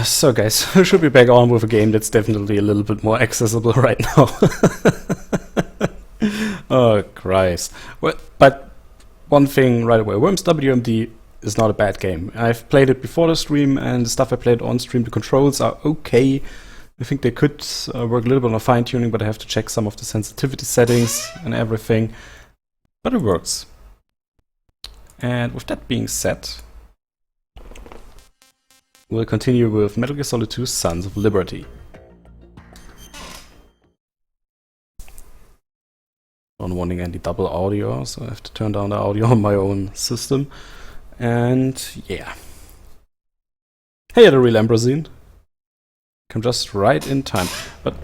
So guys, I should be back on with a game that's definitely a little bit more accessible right now. Oh Christ. Well, but one thing right away, Worms WMD is not a bad game. I've played it before the stream, and the stuff I played on stream, the controls are okay. I think they could work a little bit on fine-tuning, but I have to check some of the sensitivity settings and everything. But it works. And with that being said, we'll continue with Metal Gear Solid 2 Sons of Liberty. Not wanting any double audio, so I have to turn down the audio on my own system. And yeah. Hey, the real Ambrosine. Come just right in time. But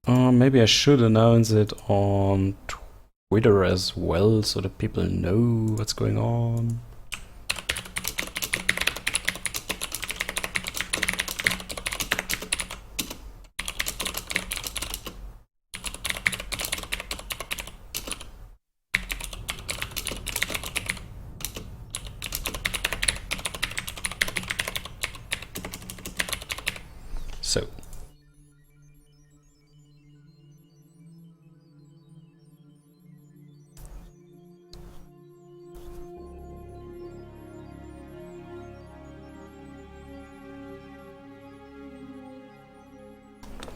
maybe I should announce it on Twitter as well, so that people know what's going on. So.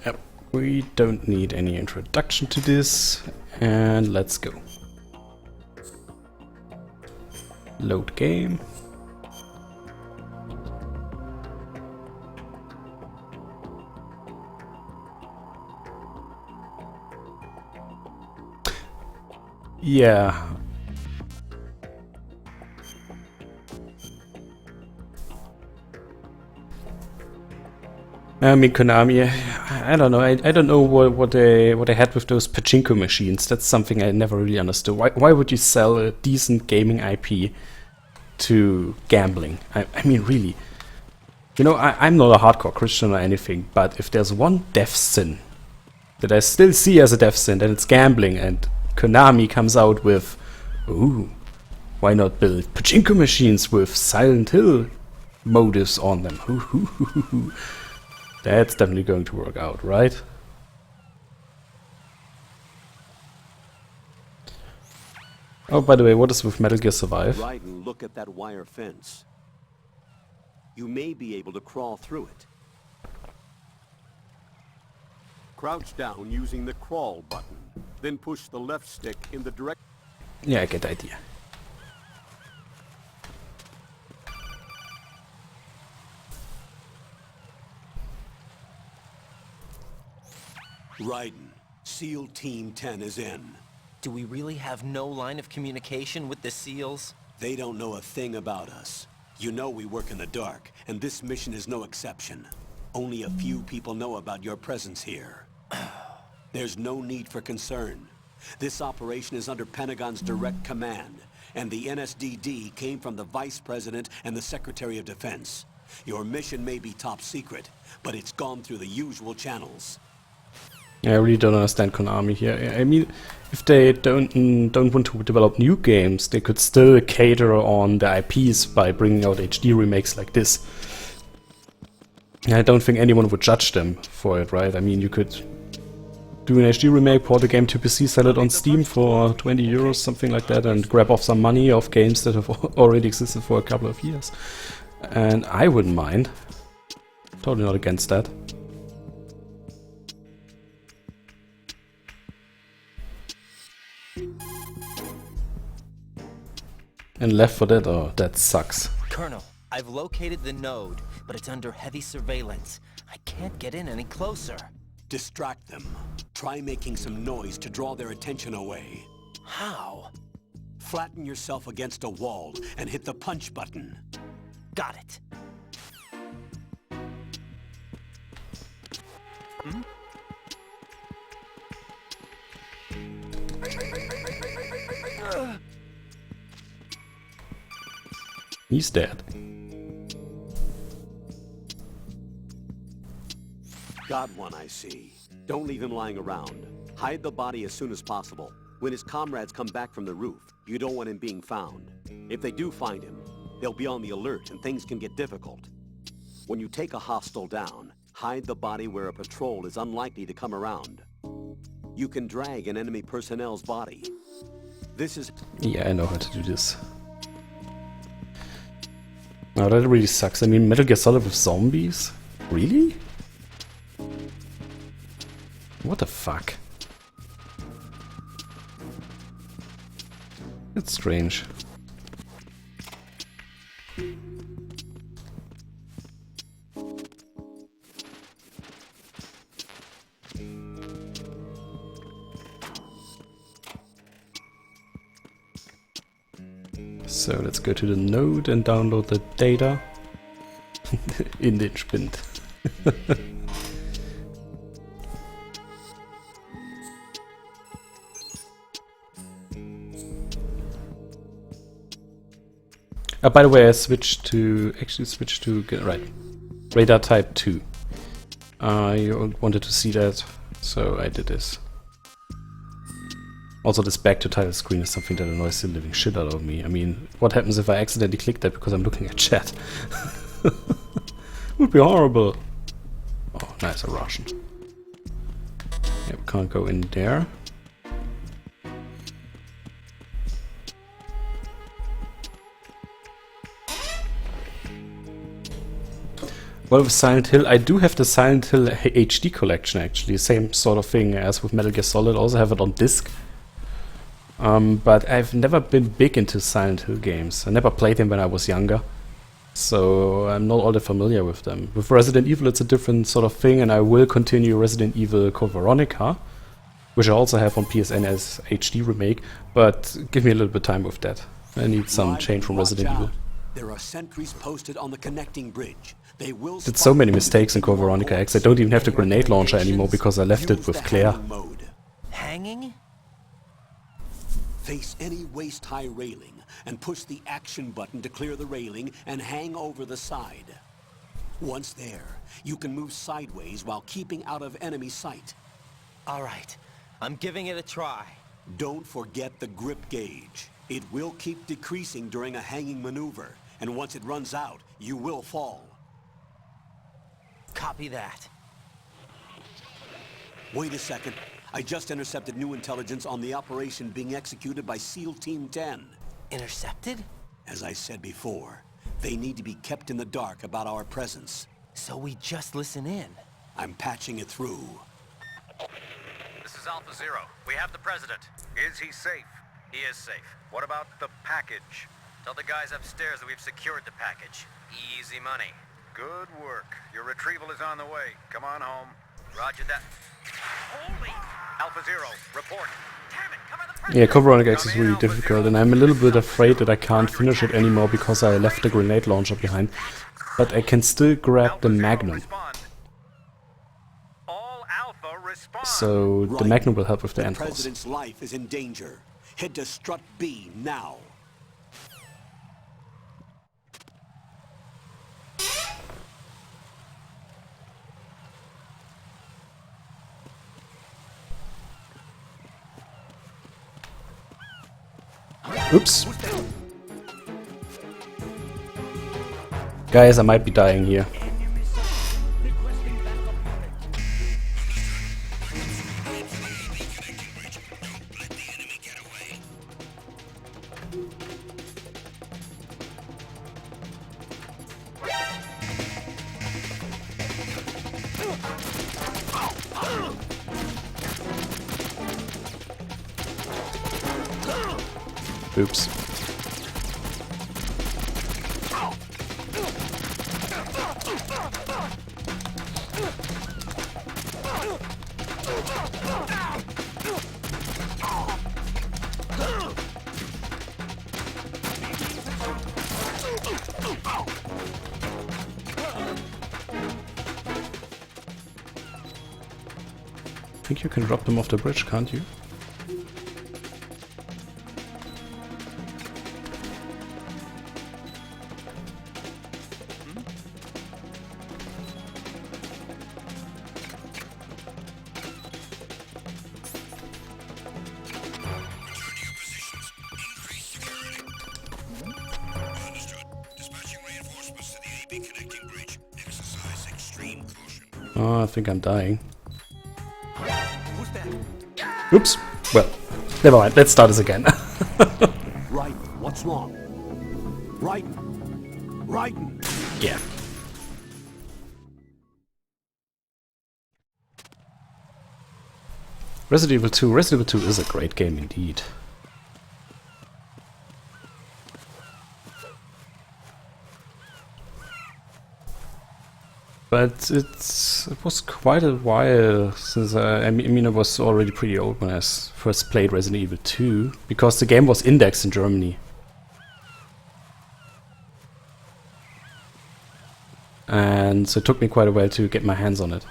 Yep, we don't need any introduction to this, and let's go. Load game. Yeah. I mean, Konami, I don't know. I don't know what they had with those pachinko machines. That's something I never really understood. Why would you sell a decent gaming IP to gambling? I mean, really. You know, I'm not a hardcore Christian or anything, but if there's one death sin that I still see as a death sin, then it's gambling. And Konami comes out with, ooh, why not build pachinko machines with Silent Hill motives on them? That's definitely going to work out, right? Oh, by the way, what is with Metal Gear Survive? Right, and look at that wire fence. You may be able to crawl through it. Crouch down using the crawl button. Then push the left stick in the direct... Yeah, I get the idea. Raiden, SEAL Team 10 is in. Do we really have no line of communication with the SEALs? They don't know a thing about us. You know we work in the dark, and this mission is no exception. Only a few people know about your presence here. There's no need for concern. This operation is under Pentagon's direct command, and the NSDD came from the Vice President and the Secretary of Defense. Your mission may be top secret, but it's gone through the usual channels. I really don't understand Konami here. I mean, if they don't want to develop new games, they could still cater on the IPs by bringing out HD remakes like this. I don't think anyone would judge them for it, right? I mean, you could do an HD remake, port the game to PC, sell it on Steam for 20 euros, something like that, and grab off some money off games that have already existed for a couple of years. And I wouldn't mind. Totally not against that. And Left 4 Dead, oh, that sucks. Colonel, I've located the node, but it's under heavy surveillance. I can't get in any closer. Distract them. Try making some noise to draw their attention away. How? Flatten yourself against a wall and hit the punch button. Got it. Hmm? He's dead. Got one, I see. Don't leave him lying around. Hide the body as soon as possible. When his comrades come back from the roof, you don't want him being found. If they do find him, They'll be on the alert and things can get difficult. When you take a hostile down, hide the body where a patrol is unlikely to come around. You can drag an enemy personnel's body. This is... Yeah, I know how to do this. Now that really sucks. I mean, Metal Gear Solid with zombies? Really? What the fuck? It's strange. So let's go to the node and download the data. In den Spind. By the way, I switched to right radar type 2. You wanted to see that, so I did this. Also, this back to title screen is something that annoys the living shit out of me. I mean, what happens if I accidentally click that because I'm looking at chat? Would be horrible. Oh, nice, a Russian. Yep, can't go in there. Well, with Silent Hill, I do have the Silent Hill HD collection actually. Same sort of thing as with Metal Gear Solid. Also have it on disc. But I've never been big into Silent Hill games. I never played them when I was younger. So I'm not all that familiar with them. With Resident Evil it's a different sort of thing, and I will continue Resident Evil Code Veronica, which I also have on PSN as HD remake, but give me a little bit of time with that. I need some change from Resident Evil. There are sentries posted on the connecting bridge. They will Did so many mistakes in Code Veronica X. I don't even have the grenade launcher anymore because I left it with Claire. Hanging? Face any waist-high railing and push the action button to clear the railing and hang over the side. Once there, you can move sideways while keeping out of enemy sight. All right, I'm giving it a try. Don't forget the grip gauge. It will keep decreasing during a hanging maneuver, and once it runs out, you will fall. Copy that. Wait a second. I just intercepted new intelligence on the operation being executed by SEAL Team 10. Intercepted? As I said before, they need to be kept in the dark about our presence. So we just listen in. I'm patching it through. This is Alpha Zero. We have the president. Is he safe? He is safe. What about the package? Tell the guys upstairs that we've secured the package. Easy money. Good work. Your retrieval is on the way. Come on home. Roger that. Holy! Alpha Zero, report. Damn it, cover the president. Yeah, Code Veronica X is really difficult, and I'm a little bit afraid that I can't finish it anymore because I left the grenade launcher behind. But I can still grab the Magnum. All Alpha respond. So the Magnum will help with the end boss. The president's life is in danger. Head to Strut B now. Oops. Guys, I might be dying here. Oops. I think you can drop them off the bridge, can't you? Connecting bridge. Exercise extreme caution. Oh, I think I'm dying. Who's that? Oops. Well, never mind. Let's start this again. Right, what's wrong? Raiden! Raiden! Yeah. Resident Evil 2. Resident Evil 2 is a great game indeed. But it was quite a while since I mean I was already pretty old when I first played Resident Evil 2 because the game was indexed in Germany. And so it took me quite a while to get my hands on it.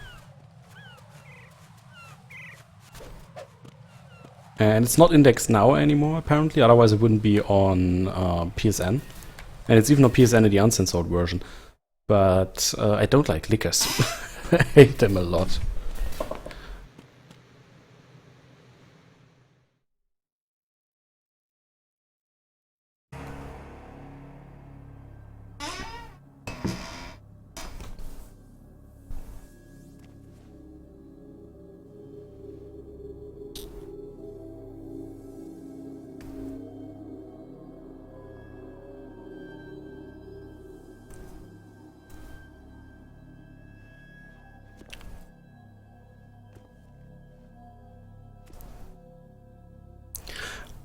And it's not indexed now anymore apparently, otherwise it wouldn't be on PSN. And it's even on PSN in the uncensored version. But I don't like lickers. I hate them a lot.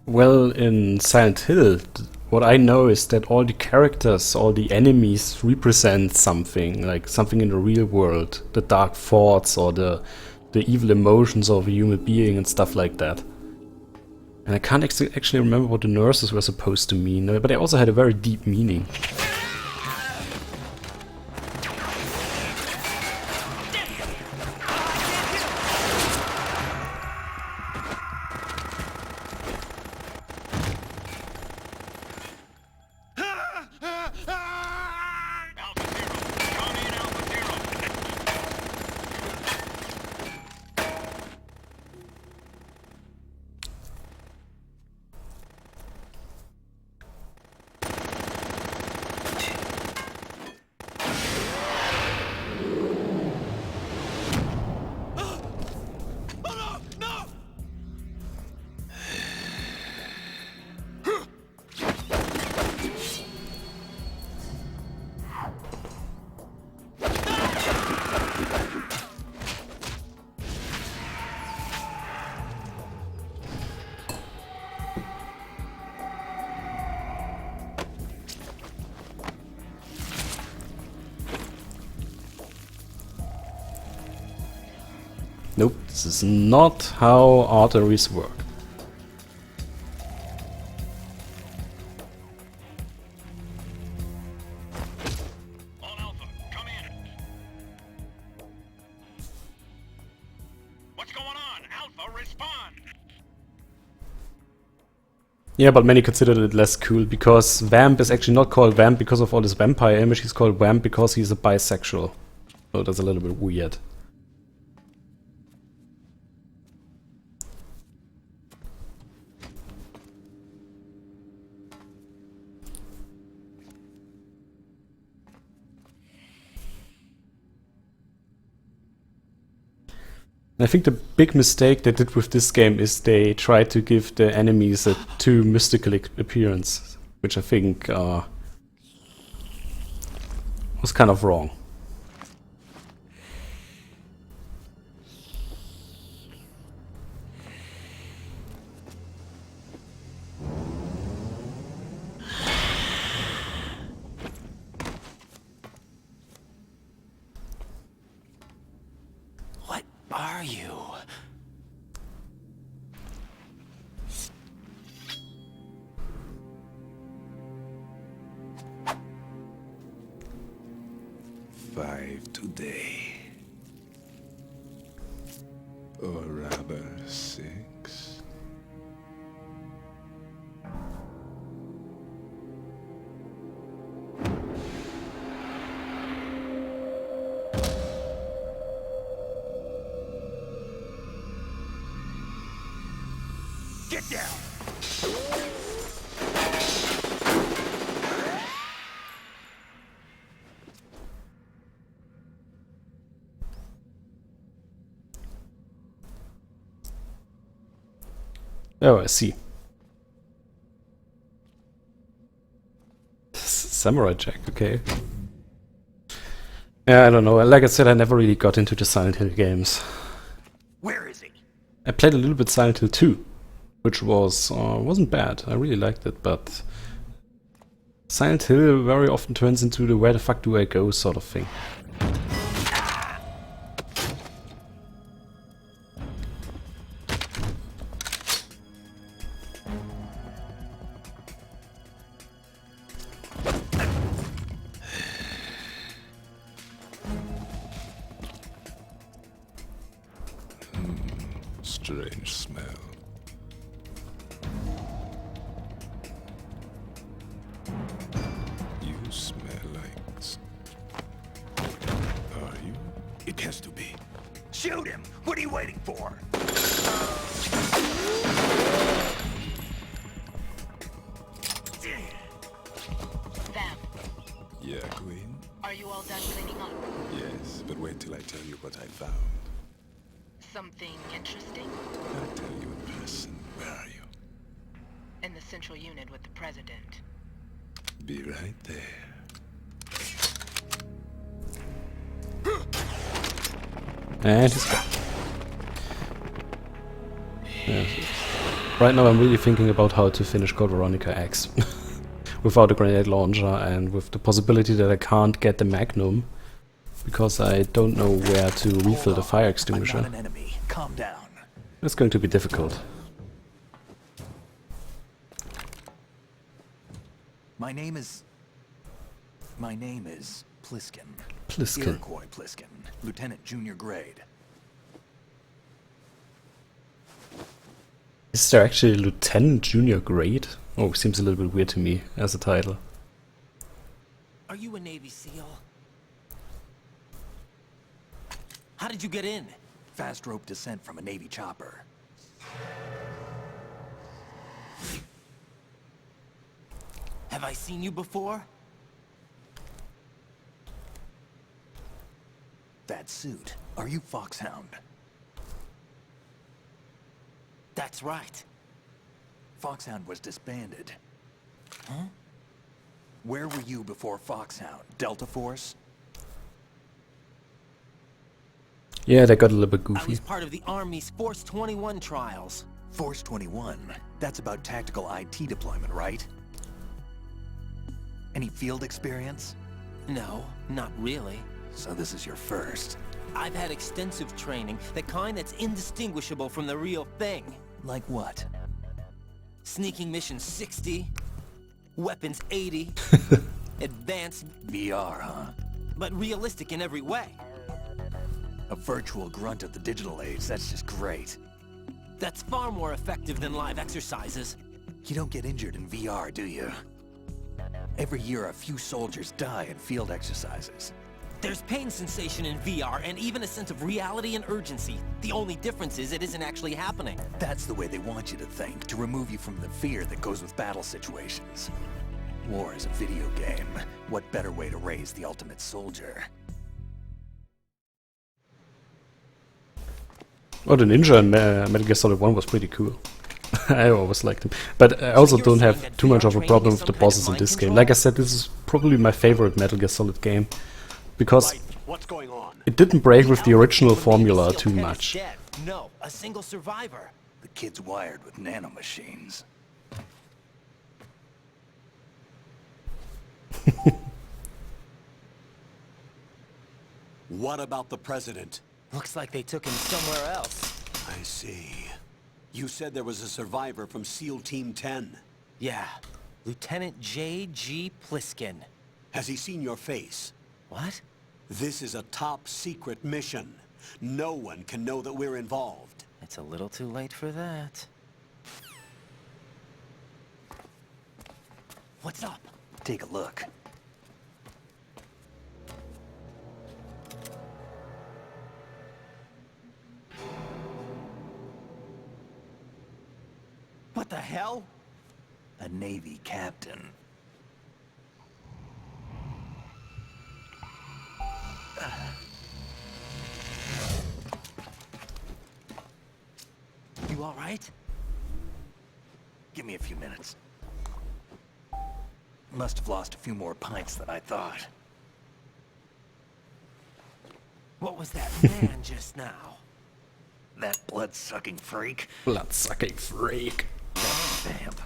Well, in Silent Hill, what I know is that all the characters, all the enemies represent something, like something in the real world. The dark thoughts or the evil emotions of a human being and stuff like that. And I can't actually remember what the nurses were supposed to mean, but they also had a very deep meaning. Alpha Zero. Come in, Alpha Zero. Nope, this is not how arteries work. All Alpha, come in. What's going on? Alpha, respond. Yeah, but many considered it less cool because Vamp is actually not called Vamp because of all this vampire image, he's called Vamp because he's a bisexual. So that's a little bit weird. I think the big mistake they did with this game is they tried to give the enemies a too mystical appearance, which I think was kind of wrong. What are you? Five today. Or rather, 6. Get down! Oh, I see. Samurai Jack, okay. Yeah, I don't know. Like I said, I never really got into the Silent Hill games. Where is he? I played a little bit Silent Hill 2, which wasn't bad. I really liked it, but Silent Hill very often turns into the where the fuck do I go sort of thing. Strange smell. You smell like... Are you? It has to be. Shoot him! What are you waiting for? Sam, Yeah, Queen? are you all done cleaning up? Yes, but wait till I tell you what I found. Something interesting? I'll tell you in person. Where are you? In the central unit with the president. Be right there. And he's gone. Yeah. Right now I'm really thinking about how to finish Code Veronica X. Without a grenade launcher and with the possibility that I can't get the Magnum. Because I don't know where to refill the fire extinguisher. I'm not an enemy. Calm down. It's going to be difficult. My name is Pliskin. Pliskin. Iroquois Pliskin. Lieutenant Junior Grade. Is there actually a Lieutenant Junior Grade? Oh, seems a little bit weird to me as a title. Are you a Navy SEAL? How did you get in? Fast rope descent from a Navy chopper. Have I seen you before? That suit. Are you Foxhound? That's right. Foxhound was disbanded. Huh? Where were you before Foxhound? Delta Force? Yeah, they got a little bit I goofy. was part of the Army's Force 21 trials. Force 21. That's about tactical IT deployment, right? Any field experience? No, not really. So this is your first. I've had extensive training, the kind that's indistinguishable from the real thing. Like what? Sneaking mission 60, weapons 80, advanced, VR, huh? but realistic in every way. A virtual grunt of the digital age, that's just great. That's far more effective than live exercises. You don't get injured in VR, do you? Every year a few soldiers die in field exercises. There's pain sensation in VR and even a sense of reality and urgency. The only difference is it isn't actually happening. That's the way they want you to think, to remove you from the fear that goes with battle situations. War is a video game. What better way to raise the ultimate soldier? Oh, the ninja in Metal Gear Solid 1 was pretty cool. I always liked him. But I also you're don't saying have that too much VR of a training problem is with the some kind of bosses in mind this game. control? Like I said, this is probably my favorite Metal Gear Solid game. Because What's going on? it didn't break with the Alpha original team when Navy formula SEAL too 10 is much. dead. No, a single survivor. The kid's wired with nanomachines. What about the president? Looks like they took him somewhere else. I see. You said there was a survivor from SEAL Team 10. Yeah, Lieutenant J.G. Pliskin. Has he seen your face? What? This is a top secret mission. No one can know that we're involved. It's a little too late for that. What's up? Take a look. What the hell? A Navy captain. You all right? Give me a few minutes. Must have lost a few more pints than I thought. What was that man just now? That blood-sucking freak. Blood-sucking freak. Vamp.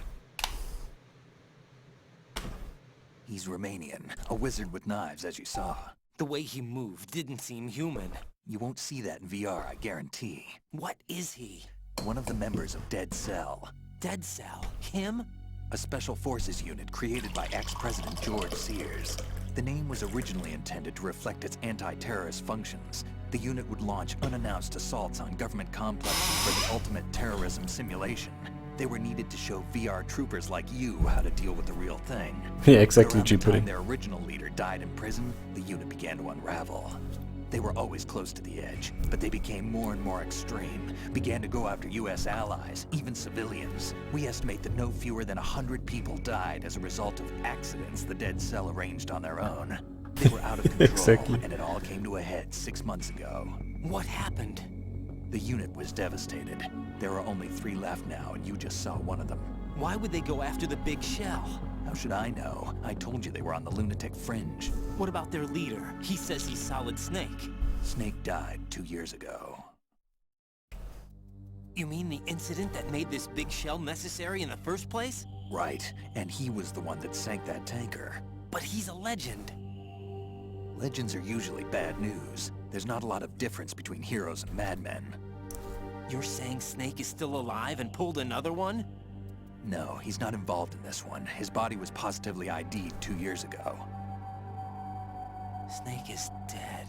He's Romanian, a wizard with knives, as you saw. The way he moved didn't seem human. You won't see that in VR, I guarantee. What is he? One of the members of Dead Cell. Dead Cell? Him? A special forces unit created by ex-President George Sears. The name was originally intended to reflect its anti-terrorist functions. The unit would launch unannounced assaults on government complexes for the ultimate terrorism simulation. They were needed to show VR troopers like you how to deal with the real thing. Yeah, exactly, Around the time G-Pudding. their original leader died in prison, the unit began to unravel. They were always close to the edge, but they became more and more extreme, began to go after US allies, even civilians. We estimate that no fewer than 100 people died as a result of accidents the Dead Cell arranged on their own. They were out of control, Exactly. and it all came to a head 6 months ago. What happened? The unit was devastated. There are only 3 left now, and you just saw one of them. Why would they go after the big shell? How should I know? I told you they were on the lunatic fringe. What about their leader? He says he's Solid Snake. Snake died 2 years ago. You mean the incident that made this big shell necessary in the first place? Right, and he was the one that sank that tanker. But he's a legend. Legends are usually bad news. There's not a lot of difference between heroes and madmen. You're saying Snake is still alive and pulled another one? No, he's not involved in this one. His body was positively ID'd 2 years ago. Snake is dead.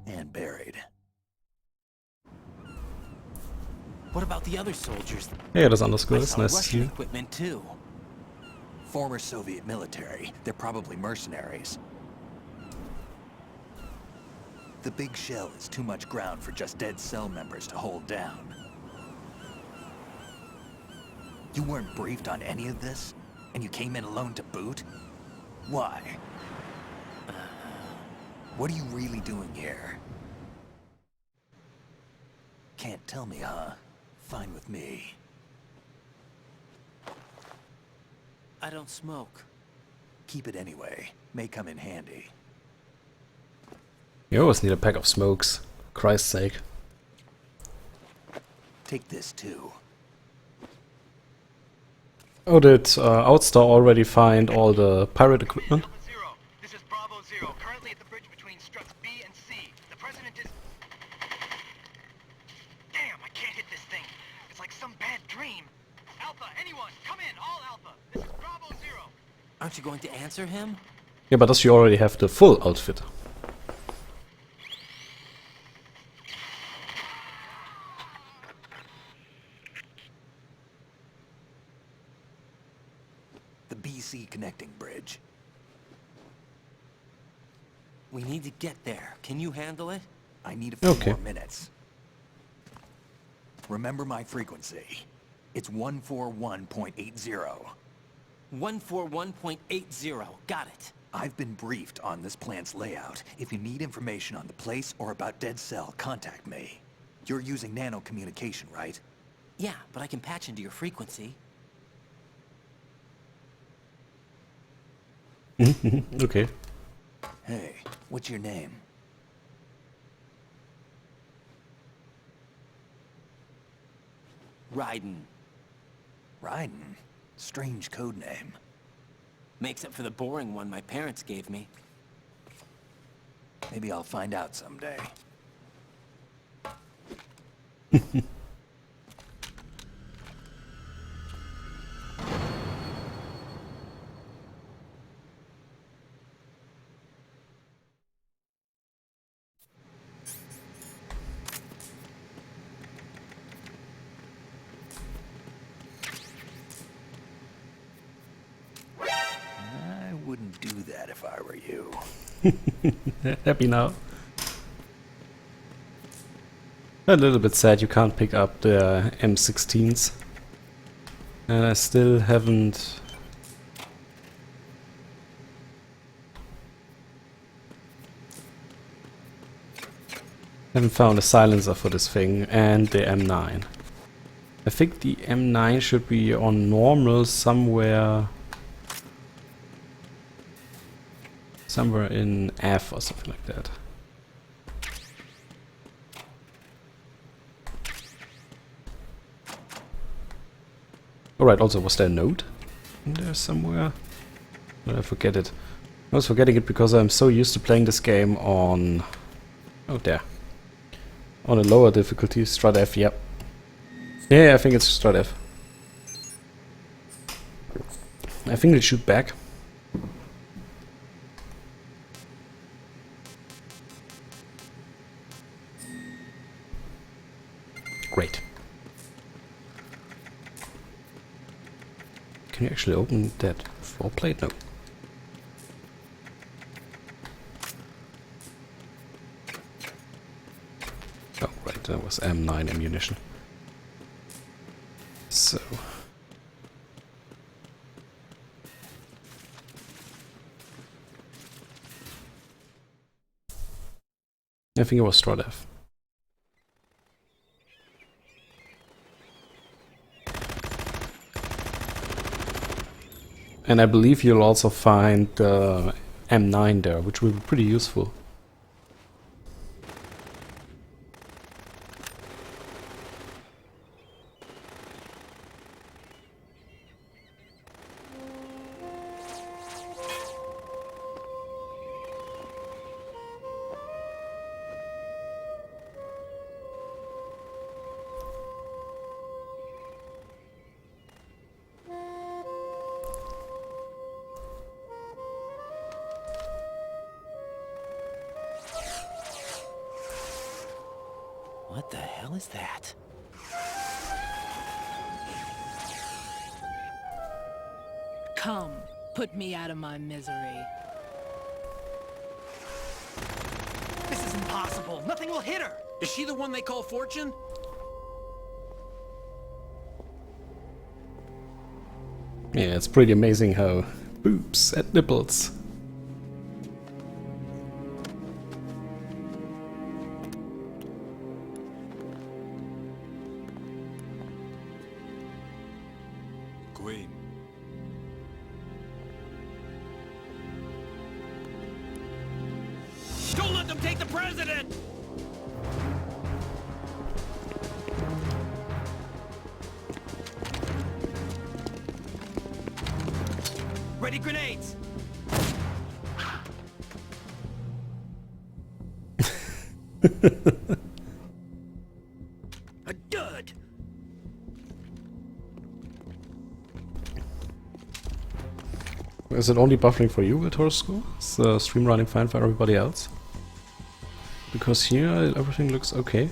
And buried. What about the other soldiers? Yeah, das underscore I ist saw nice to Russian see. equipment too. Former Soviet military. They're probably mercenaries. The big shell is too much ground for just Dead Cell members to hold down. You weren't briefed on any of this? And you came in alone to boot? Why? What are you really doing here? Can't tell me, huh? Fine with me. I don't smoke. Keep it anyway. May come in handy. You always need a pack of smokes, for Christ's sake. Take this too. Oh, did Outstar already find all the pirate equipment? Alpha Zero, this is Bravo Zero, currently at the bridge between struts B and C. The president is... Damn, I can't hit this thing. It's like some bad dream. Alpha, anyone, come in, all Alpha. This is Bravo Zero. Aren't you going to answer him? Yeah, but does she already have the full outfit? The BC connecting bridge. We need to get there. Can you handle it? I need a few Okay. more minutes. Remember my frequency. It's 141.80. 141.80. Got it. I've been briefed on this plant's layout. If you need information on the place or about Dead Cell, contact me. You're using nano communication, right? Yeah, but I can patch into your frequency. Okay. Hey, what's your name? Raiden. Raiden. Strange code name. Makes up for the boring one my parents gave me. Maybe I'll find out someday. I wouldn't do that if I were you. Happy now. A little bit sad you can't pick up the M16s. And I still haven't... Haven't found a silencer for this thing, and the M9. I think the M9 should be on normal somewhere in F or something like that. Alright, also was there a note in there somewhere? Did I forget it? I was forgetting it because I'm so used to playing this game on... oh, there. On a lower difficulty, Strat F, yep. Yeah, I think it's Strat F. I think they shoot back. Great. Can you actually open that floor plate? No. Oh, right, that was M9 ammunition. So... I think it was Strat F. And I believe you'll also find the M9 there, which will be pretty useful. What the hell is that? Come, put me out of my misery. This is impossible. Nothing will hit her. Is she the one they call Fortune? Yeah, it's pretty amazing how boobs and nipples. Queen. Don't let them take the president! Ready grenades. A dud! Is it only buffering for you with Horror School? Is the stream running fine for everybody else? Because here everything looks okay.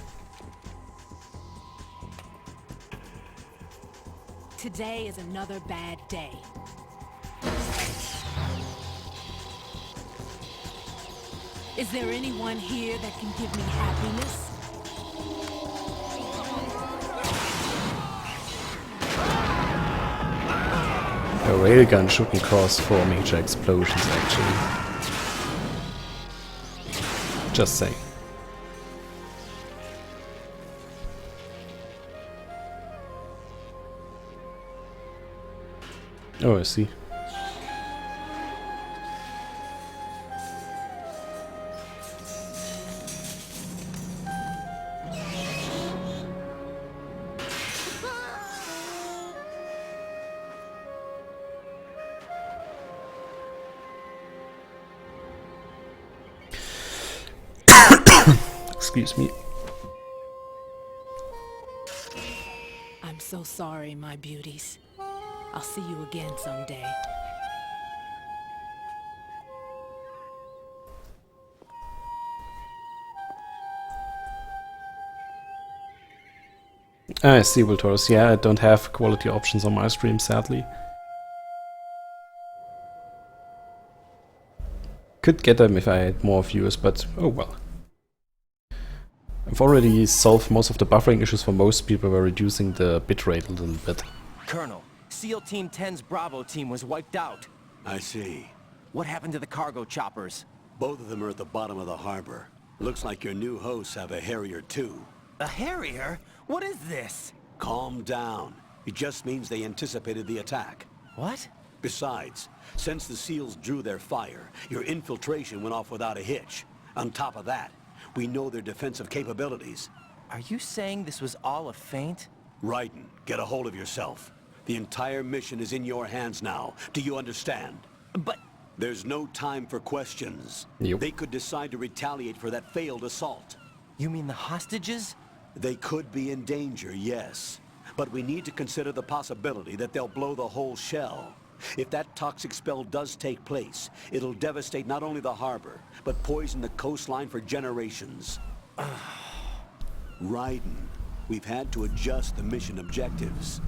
Today is another bad day. Is there anyone here that can give me happiness? A railgun shouldn't cause 4 major explosions, actually. Just saying. Oh, I see. Excuse me. I'm so sorry, my beauties. I'll see you again someday. I see, Wiltoris. Yeah, I don't have quality options on my stream, sadly. Could get them if I had more viewers, but oh well. I've already solved most of the buffering issues for most people by reducing the bitrate a little bit. Colonel, SEAL Team 10's Bravo team was wiped out. I see. What happened to the cargo choppers? Both of them are at the bottom of the harbor. Looks like your new hosts have a Harrier too. A Harrier? What is this? Calm down. It just means they anticipated the attack. What? Besides, since the SEALs drew their fire, your infiltration went off without a hitch. On top of that, we know their defensive capabilities. Are you saying this was all a feint? Raiden, get a hold of yourself. The entire mission is in your hands now. Do you understand? But... There's no time for questions. Yep. They could decide to retaliate for that failed assault. You mean the hostages? They could be in danger, yes. But we need to consider the possibility that they'll blow the whole shell. If that toxic spell does take place, it'll devastate not only the harbor, but poison the coastline for generations. Raiden, we've had to adjust the mission objectives.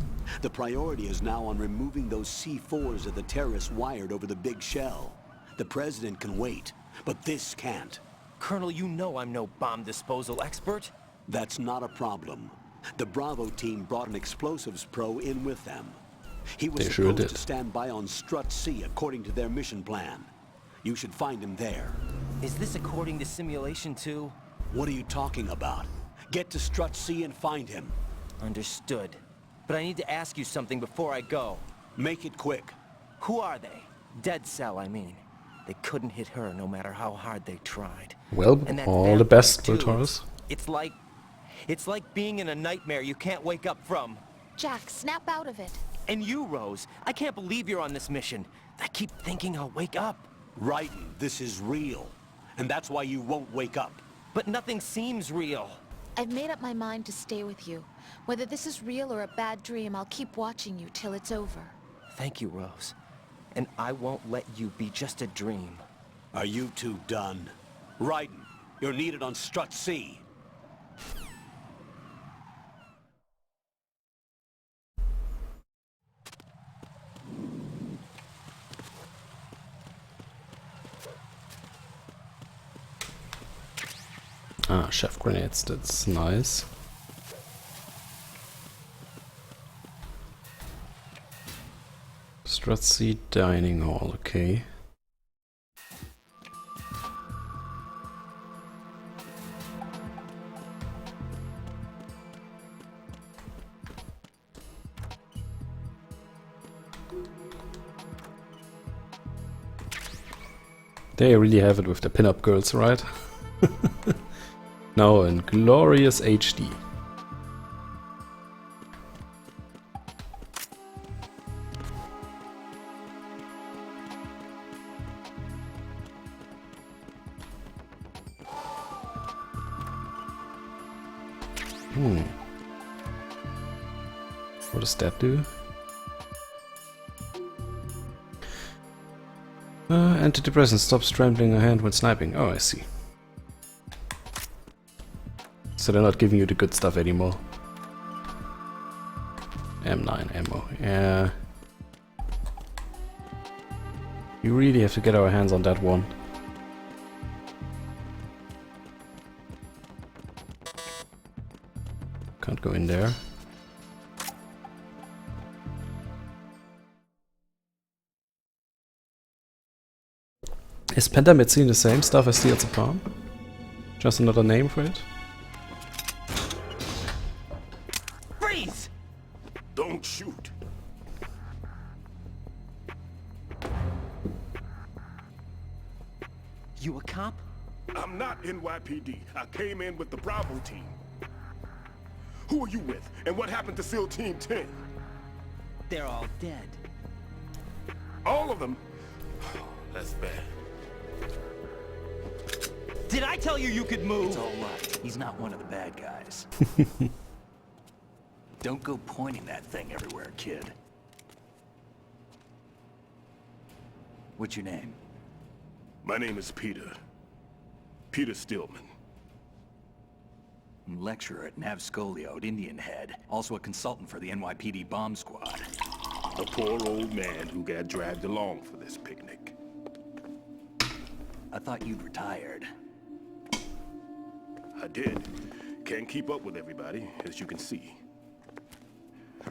The priority is now on removing those C4s that the terrorists wired over the big shell. The President can wait, but this can't. Colonel, you know I'm no bomb disposal expert. That's not a problem. The Bravo team brought an explosives pro in with them. He was They sure supposed did. to stand by on Strut C according to their mission plan. You should find him there. Is this according to simulation too? What are you talking about? Get to Strut C and find him. Understood. But I need to ask you something before I go. Make it quick. Who are they? Dead Cell, I mean. They couldn't hit her no matter how hard they tried. Well, And that all the vampire best, too. Voltaurus. It's like being in a nightmare you can't wake up from. Jack, snap out of it. And you, Rose, I can't believe you're on this mission. I keep thinking I'll wake up. Raiden, this is real. And that's why you won't wake up. But nothing seems real. I've made up my mind to stay with you. Whether this is real or a bad dream, I'll keep watching you till it's over. Thank you, Rose. And I won't let you be just a dream. Are you two done? Raiden, you're needed on Strut C. Ah, chef grenades, that's nice. Strut C dining hall, okay. They really have it with the pinup girls, right? Now in glorious HD. What does that do? Antidepressant stops trembling a hand when sniping. Oh, I see. So they're not giving you the good stuff anymore. M9 ammo, yeah. You really have to get our hands on that one. Can't go in there. Is Pentamycin the same stuff as diazepam? Just another name for it? Freeze! Don't shoot. You a cop? I'm not NYPD. I came in with the Bravo team. Who are you with? And what happened to SEAL Team 10? They're all dead. All of them? That's bad. Did I tell you you could move? It's all right. He's not one of the bad guys. Don't go pointing that thing everywhere, kid. What's your name? My name is Peter. Peter Stillman. I'm lecturer at Nav Scolio at Indian Head. Also a consultant for the NYPD bomb squad. A poor old man who got dragged along for this picnic. I thought you'd retired. I did. Can't keep up with everybody, as you can see.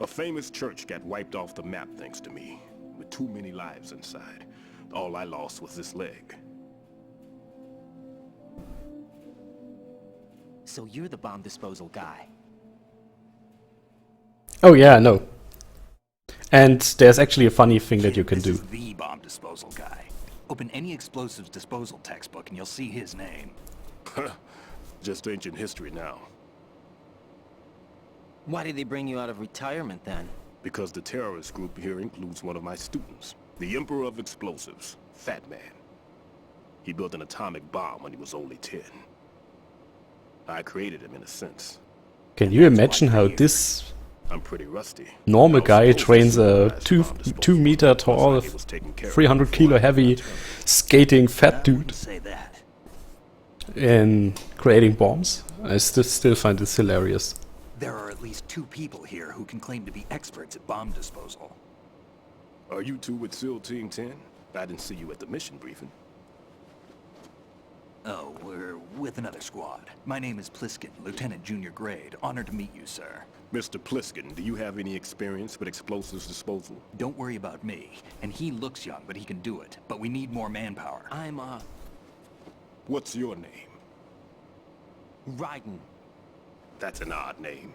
A famous church got wiped off the map thanks to me, with too many lives inside. All I lost was this leg. So you're the bomb disposal guy. Oh yeah, I know. And there's actually a funny thing that you can This do. is the bomb disposal guy. Open any explosives disposal textbook and you'll see his name. Just ancient history now. Why did they bring you out of retirement then? Because the terrorist group here includes one of my students, the Emperor of Explosives, Fat Man. He built an atomic bomb when he was only 10. I created him in a sense. Can you imagine how this I'm pretty rusty. normal I was guy supposed to trains a supervise bomb 2 meter disposal. tall, Looks like he was taking care of 300 it kilo before I heavy, returned. skating fat I dude wouldn't say that. in creating bombs? I still find this hilarious. There are at least 2 people here who can claim to be experts at bomb disposal. Are you two with SEAL Team 10? I didn't see you at the mission briefing. Oh, we're with another squad. My name is Pliskin, Lieutenant Junior Grade. Honored to meet you, sir. Mr. Pliskin, do you have any experience with explosives disposal? Don't worry about me. And he looks young, but he can do it. But we need more manpower. I'm, What's your name? Raiden. That's an odd name.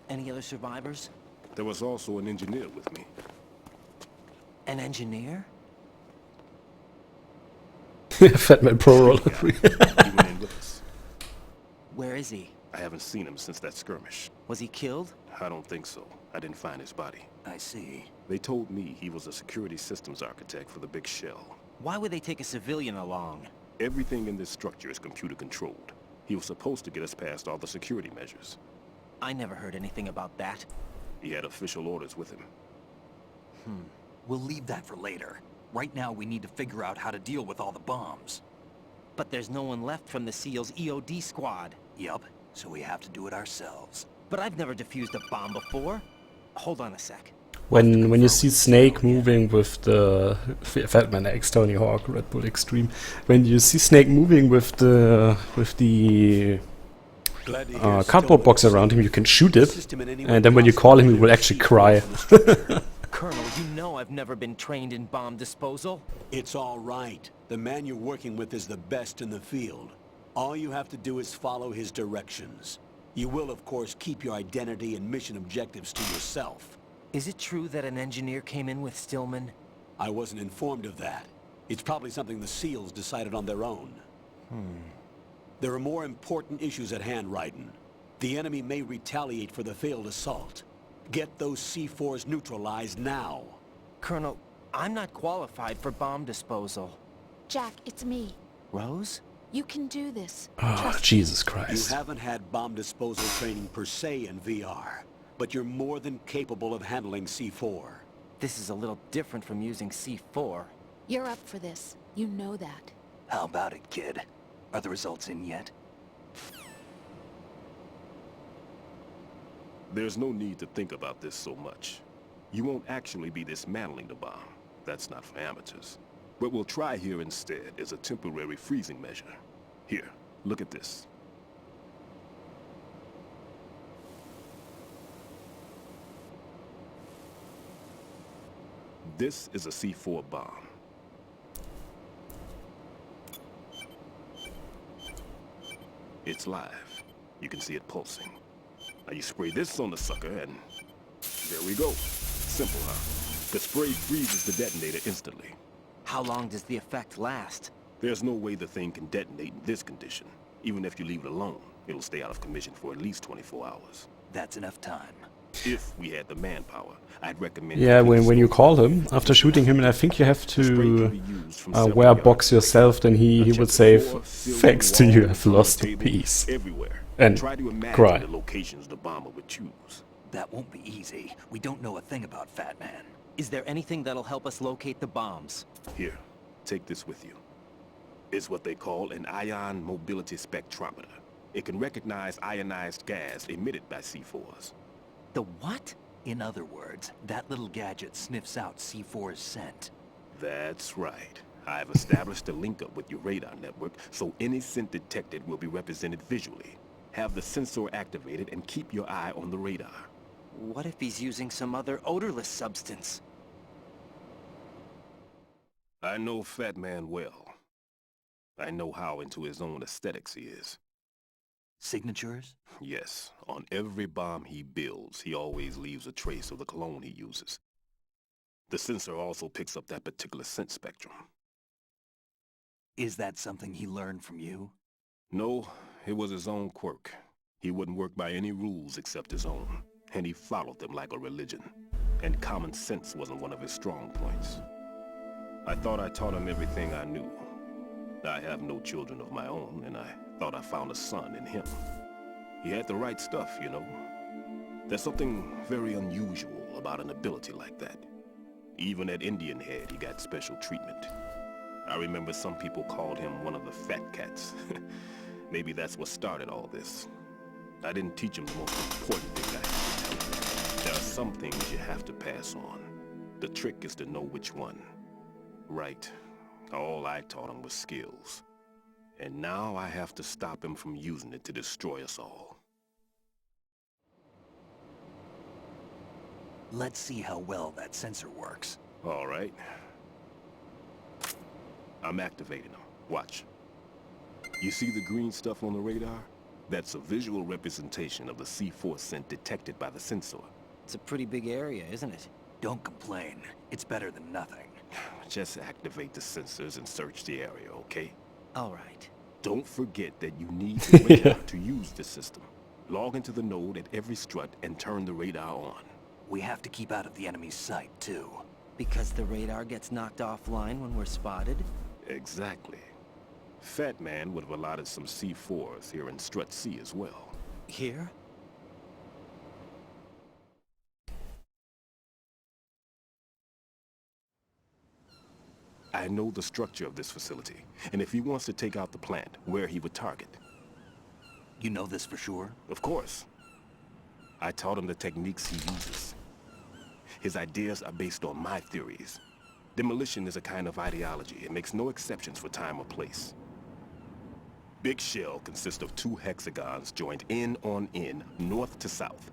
Any other survivors? There was also an engineer with me. An engineer? Fat Man Pro Roller He 3. went in with us. Where is he? I haven't seen him since that skirmish. Was he killed? I don't think so. I didn't find his body. I see. They told me he was a security systems architect for the big shell. Why would they take a civilian along? Everything in this structure is computer controlled. He was supposed to get us past all the security measures. I never heard anything about that. He had official orders with him. We'll leave that for later. Right now, we need to figure out how to deal with all the bombs. But there's no one left from the SEAL's EOD squad. Yup, so we have to do it ourselves. But I've never defused a bomb before. Hold on a sec. When you see Snake moving with the Fat Man X Tony Hawk Red Bull Extreme, when you see Snake moving with the cardboard box around him, you can shoot it, and then when you call him, he will actually cry. Colonel, you know I've never been trained in bomb disposal. It's all right. The man you're working with is the best in the field. All you have to do is follow his directions. You will, of course, keep your identity and mission objectives to yourself. Is it true that an engineer came in with Stillman? I wasn't informed of that. It's probably something the SEALs decided on their own. There are more important issues at hand, Raiden. The enemy may retaliate for the failed assault. Get those C4s neutralized now. Colonel, I'm not qualified for bomb disposal. Jack, it's me. Rose? You can do this. Oh, Trust me. Jesus You Christ. haven't had bomb disposal training per se in VR, but you're more than capable of handling C4. This is a little different from using C4. You're up for this. You know that. How about it, kid? Are the results in yet? There's no need to think about this so much. You won't actually be dismantling the bomb. That's not for amateurs. What we'll try here instead is a temporary freezing measure. Here, look at this. This is a C4 bomb. It's live. You can see it pulsing. Now you spray this on the sucker and there we go. Simple, huh? The spray freezes the detonator instantly. How long does the effect last? There's no way the thing can detonate in this condition. Even if you leave it alone, it'll stay out of commission for at least 24 hours. That's enough time. If we had the manpower, I'd recommend... Yeah, when you call him, after shooting him, and I think you have to wear a box yourself, then he would say, thanks to you, I've lost a piece. Everywhere. And Try to imagine cry. the locations the bomber would choose. That won't be easy. We don't know a thing about Fat Man. Is there anything that'll help us locate the bombs? Here, take this with you. It's what they call an ion mobility spectrometer. It can recognize ionized gas emitted by C4s. The what? In other words, that little gadget sniffs out C4's scent. That's right. I've established a link up with your radar network, so any scent detected will be represented visually. Have the sensor activated and keep your eye on the radar. What if he's using some other odorless substance? I know Fat Man well. I know how into his own aesthetics he is. Signatures? Yes, on every bomb he builds, he always leaves a trace of the cologne he uses. The sensor also picks up that particular scent spectrum. Is that something he learned from you? No, it was his own quirk. He wouldn't work by any rules except his own, and he followed them like a religion. And common sense wasn't one of his strong points. I thought I taught him everything I knew. I have no children of my own, and I thought I found a son in him. He had the right stuff, you know. There's something very unusual about an ability like that. Even at Indian Head, he got special treatment. I remember some people called him one of the fat cats. Maybe that's what started all this. I didn't teach him the most important thing I had to tell him. There are some things you have to pass on. The trick is to know which one. Right. All I taught him was skills. And now I have to stop him from using it to destroy us all. Let's see how well that sensor works. All right. I'm activating them. Watch. You see the green stuff on the radar? That's a visual representation of the C4 scent detected by the sensor. It's a pretty big area, isn't it? Don't complain. It's better than nothing. Just activate the sensors and search the area, okay? All right. Don't forget that you need the radar to use the system. Log into the node at every strut and turn the radar on. We have to keep out of the enemy's sight, too. Because the radar gets knocked offline when we're spotted? Exactly. Fat Man would have allotted some C4s here in Strut C as well. Here? I know the structure of this facility, and if he wants to take out the plant, where he would target. You know this for sure? Of course. I taught him the techniques he uses. His ideas are based on my theories. Demolition is a kind of ideology. It makes no exceptions for time or place. Big shell consists of 2 hexagons joined end on end, north to south.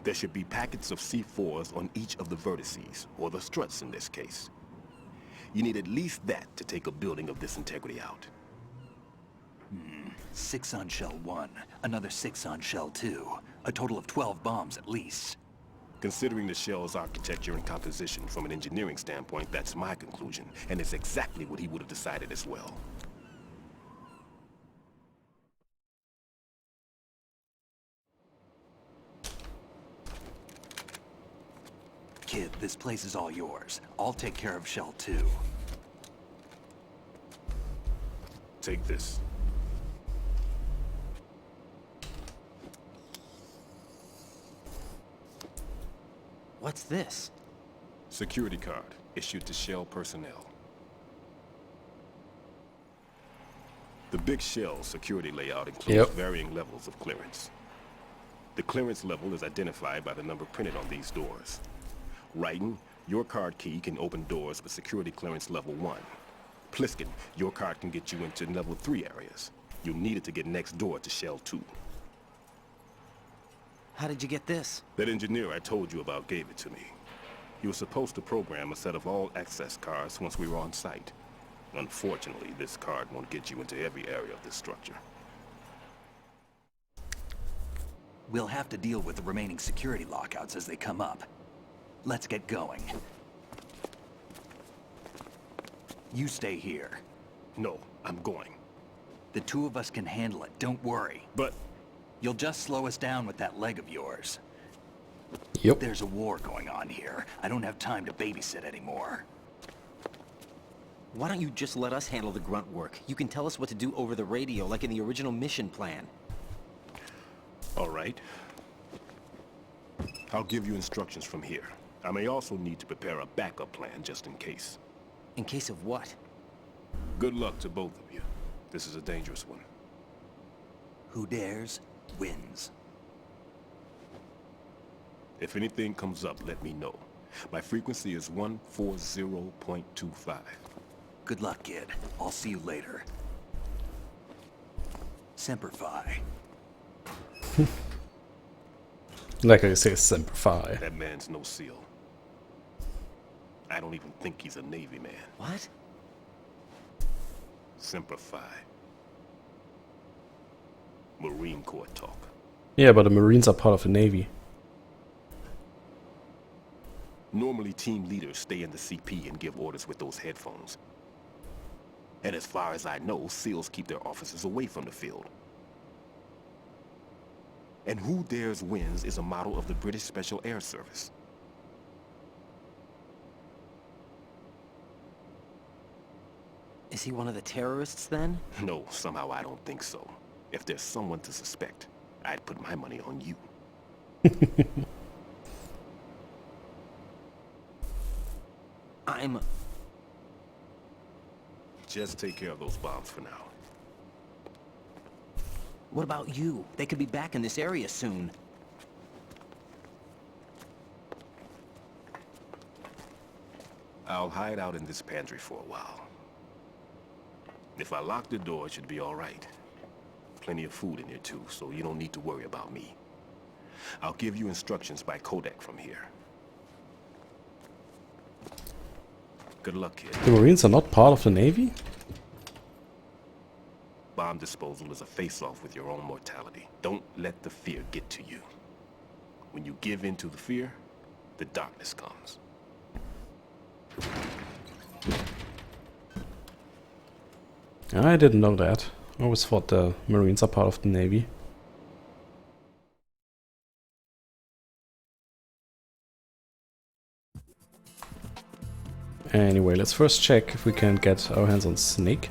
There should be packets of C4s on each of the vertices, or the struts in this case. You need at least that to take a building of this integrity out. 6 on shell 1, another 6 on shell 2. A total of 12 bombs at least. Considering the shell's architecture and composition from an engineering standpoint, that's my conclusion, and it's exactly what he would have decided as well. Kid, this place is all yours. I'll take care of shell 2. Take this. What's this? Security card, issued to Shell personnel. The Big Shell security layout includes varying levels of clearance. The clearance level is identified by the number printed on these doors. Raiden, your card key can open doors with security clearance level 1. Pliskin, your card can get you into level 3 areas. You'll need it to get next door to Shell 2. How did you get this? That engineer I told you about gave it to me. He was supposed to program a set of all access cards once we were on site. Unfortunately, this card won't get you into every area of this structure. We'll have to deal with the remaining security lockouts as they come up. Let's get going. You stay here. No, I'm going. The 2 of us can handle it, don't worry. But... You'll just slow us down with that leg of yours. Yep. There's a war going on here. I don't have time to babysit anymore. Why don't you just let us handle the grunt work? You can tell us what to do over the radio, like in the original mission plan. All right. I'll give you instructions from here. I may also need to prepare a backup plan just in case. In case of what? Good luck to both of you. This is a dangerous one. Who dares, wins. If anything comes up, let me know. My frequency is 140.25. Good luck, kid. I'll see you later. Semper Fi. Like I say, Semper Fi. That man's no SEAL. I don't even think he's a Navy man. What? Semper Fi. Marine Corps talk. Yeah, but the Marines are part of the Navy. Normally, team leaders stay in the CP and give orders with those headphones. And as far as I know, SEALs keep their officers away from the field. And who dares wins is a motto of the British Special Air Service. Is he one of the terrorists then? No, somehow I don't think so. If there's someone to suspect, I'd put my money on you. Just take care of those bombs for now. What about you? They could be back in this area soon. I'll hide out in this pantry for a while. If I lock the door, it should be all right. Plenty of food in here too, so you don't need to worry about me. I'll give you instructions by Kodak from here. Good luck, kid. The Marines are not part of the Navy? Bomb disposal is a face-off with your own mortality. Don't let the fear get to you. When you give in to the fear, the darkness comes. I didn't know that. I always thought the Marines are part of the Navy. Anyway, let's first check if we can get our hands on Snake.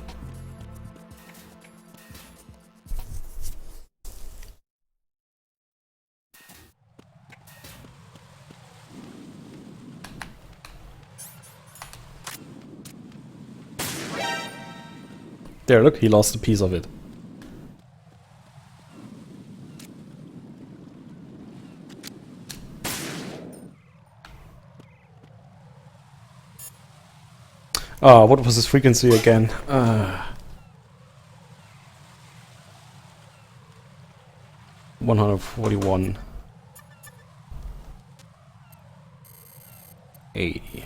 There, look, he lost a piece of it. What was his frequency again? 141. 80.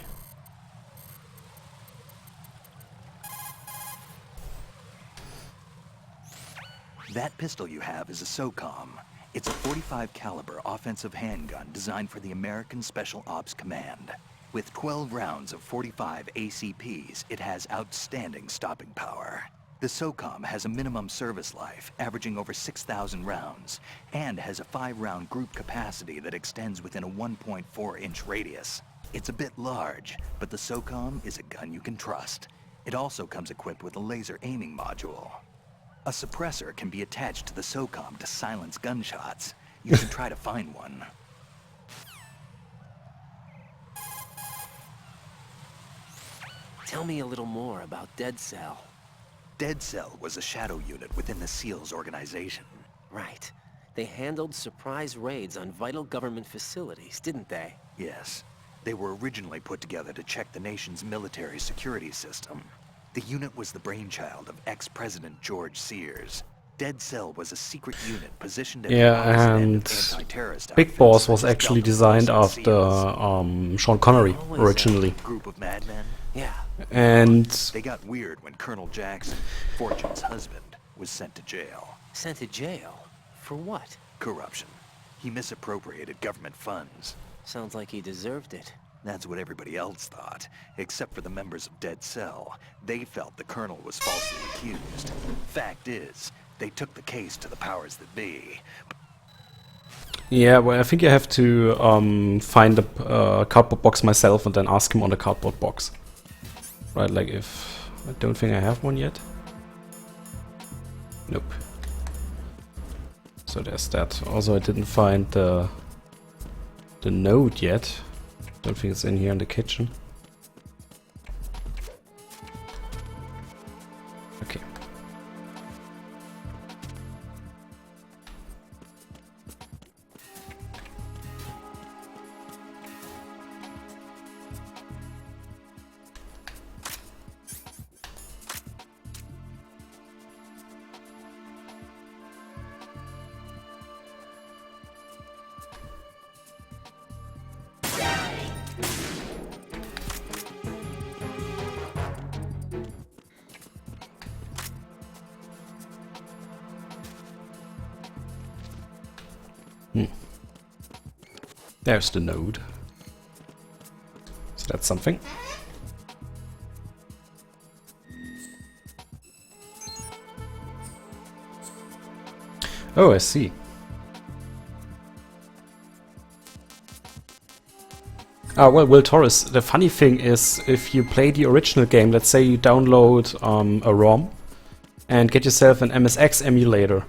That pistol you have is a SOCOM. It's a .45 caliber offensive handgun designed for the American Special Ops Command. With 12 rounds of 45 ACPs, it has outstanding stopping power. The SOCOM has a minimum service life, averaging over 6,000 rounds, and has a 5-round group capacity that extends within a 1.4-inch radius. It's a bit large, but the SOCOM is a gun you can trust. It also comes equipped with a laser aiming module. A suppressor can be attached to the SOCOM to silence gunshots. You should try to find one. Tell me a little more about Dead Cell. Dead Cell was a shadow unit within the SEALs organization. Right. They handled surprise raids on vital government facilities, didn't they? Yes. They were originally put together to check the nation's military security system. The unit was the brainchild of ex-President George Sears. Dead Cell was a secret unit positioned at the opposite end of anti-terrorist Big outfits Boss was such as actually Delta designed Force and after SEALs. Sean Connery Always originally. Group of madmen. Yeah. And They got weird when Colonel Jackson, Fortune's husband, was sent to jail. Sent to jail? For what? Corruption. He misappropriated government funds. Sounds like he deserved it. That's what everybody else thought, except for the members of Dead Cell. They felt the colonel was falsely accused. Fact is, they took the case to the powers that be. yeah, well, I think I have to find a cardboard box myself and then ask him on the cardboard box. Right, like if... I don't think I have one yet. Nope. So there's that. Also, I didn't find the note yet. Don't think it's in here in the kitchen. Okay. There's the node. So that's something. Oh, I see. Ah, well, Will Torres, the funny thing is, if you play the original game, let's say you download a ROM and get yourself an MSX emulator,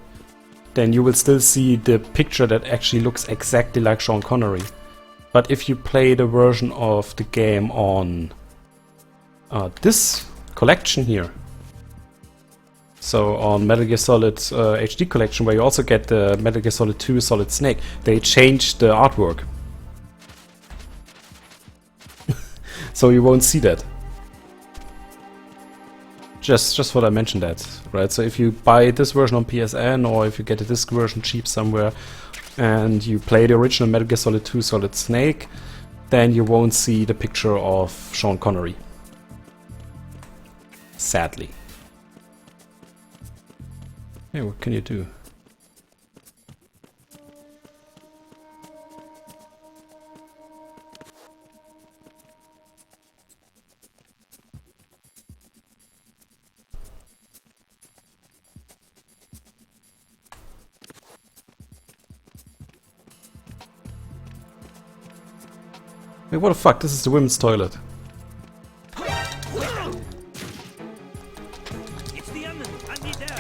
then you will still see the picture that actually looks exactly like Sean Connery. But if you play the version of the game on this collection here, so on Metal Gear Solid HD collection, where you also get the Metal Gear Solid 2 Solid Snake, they changed the artwork. So you won't see that. Just thought I mentioned that, right? So if you buy this version on PSN, or if you get a disc version cheap somewhere, and you play the original Metal Gear Solid 2 Solid Snake, then you won't see the picture of Sean Connery. Sadly. Hey, what can you do? Hey, what the fuck? This is the women's toilet. It's the enemy. I need there.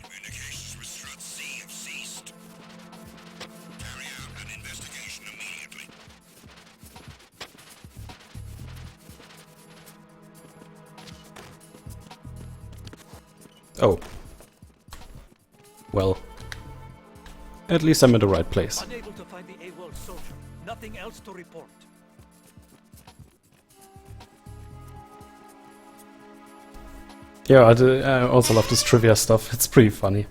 Communications with Strut C have ceased. Carry out an investigation immediately. Oh. Well. At least I'm in the right place. Unable to find the AWOL soldier. Nothing else to report. Yeah, I also love this trivia stuff. It's pretty funny.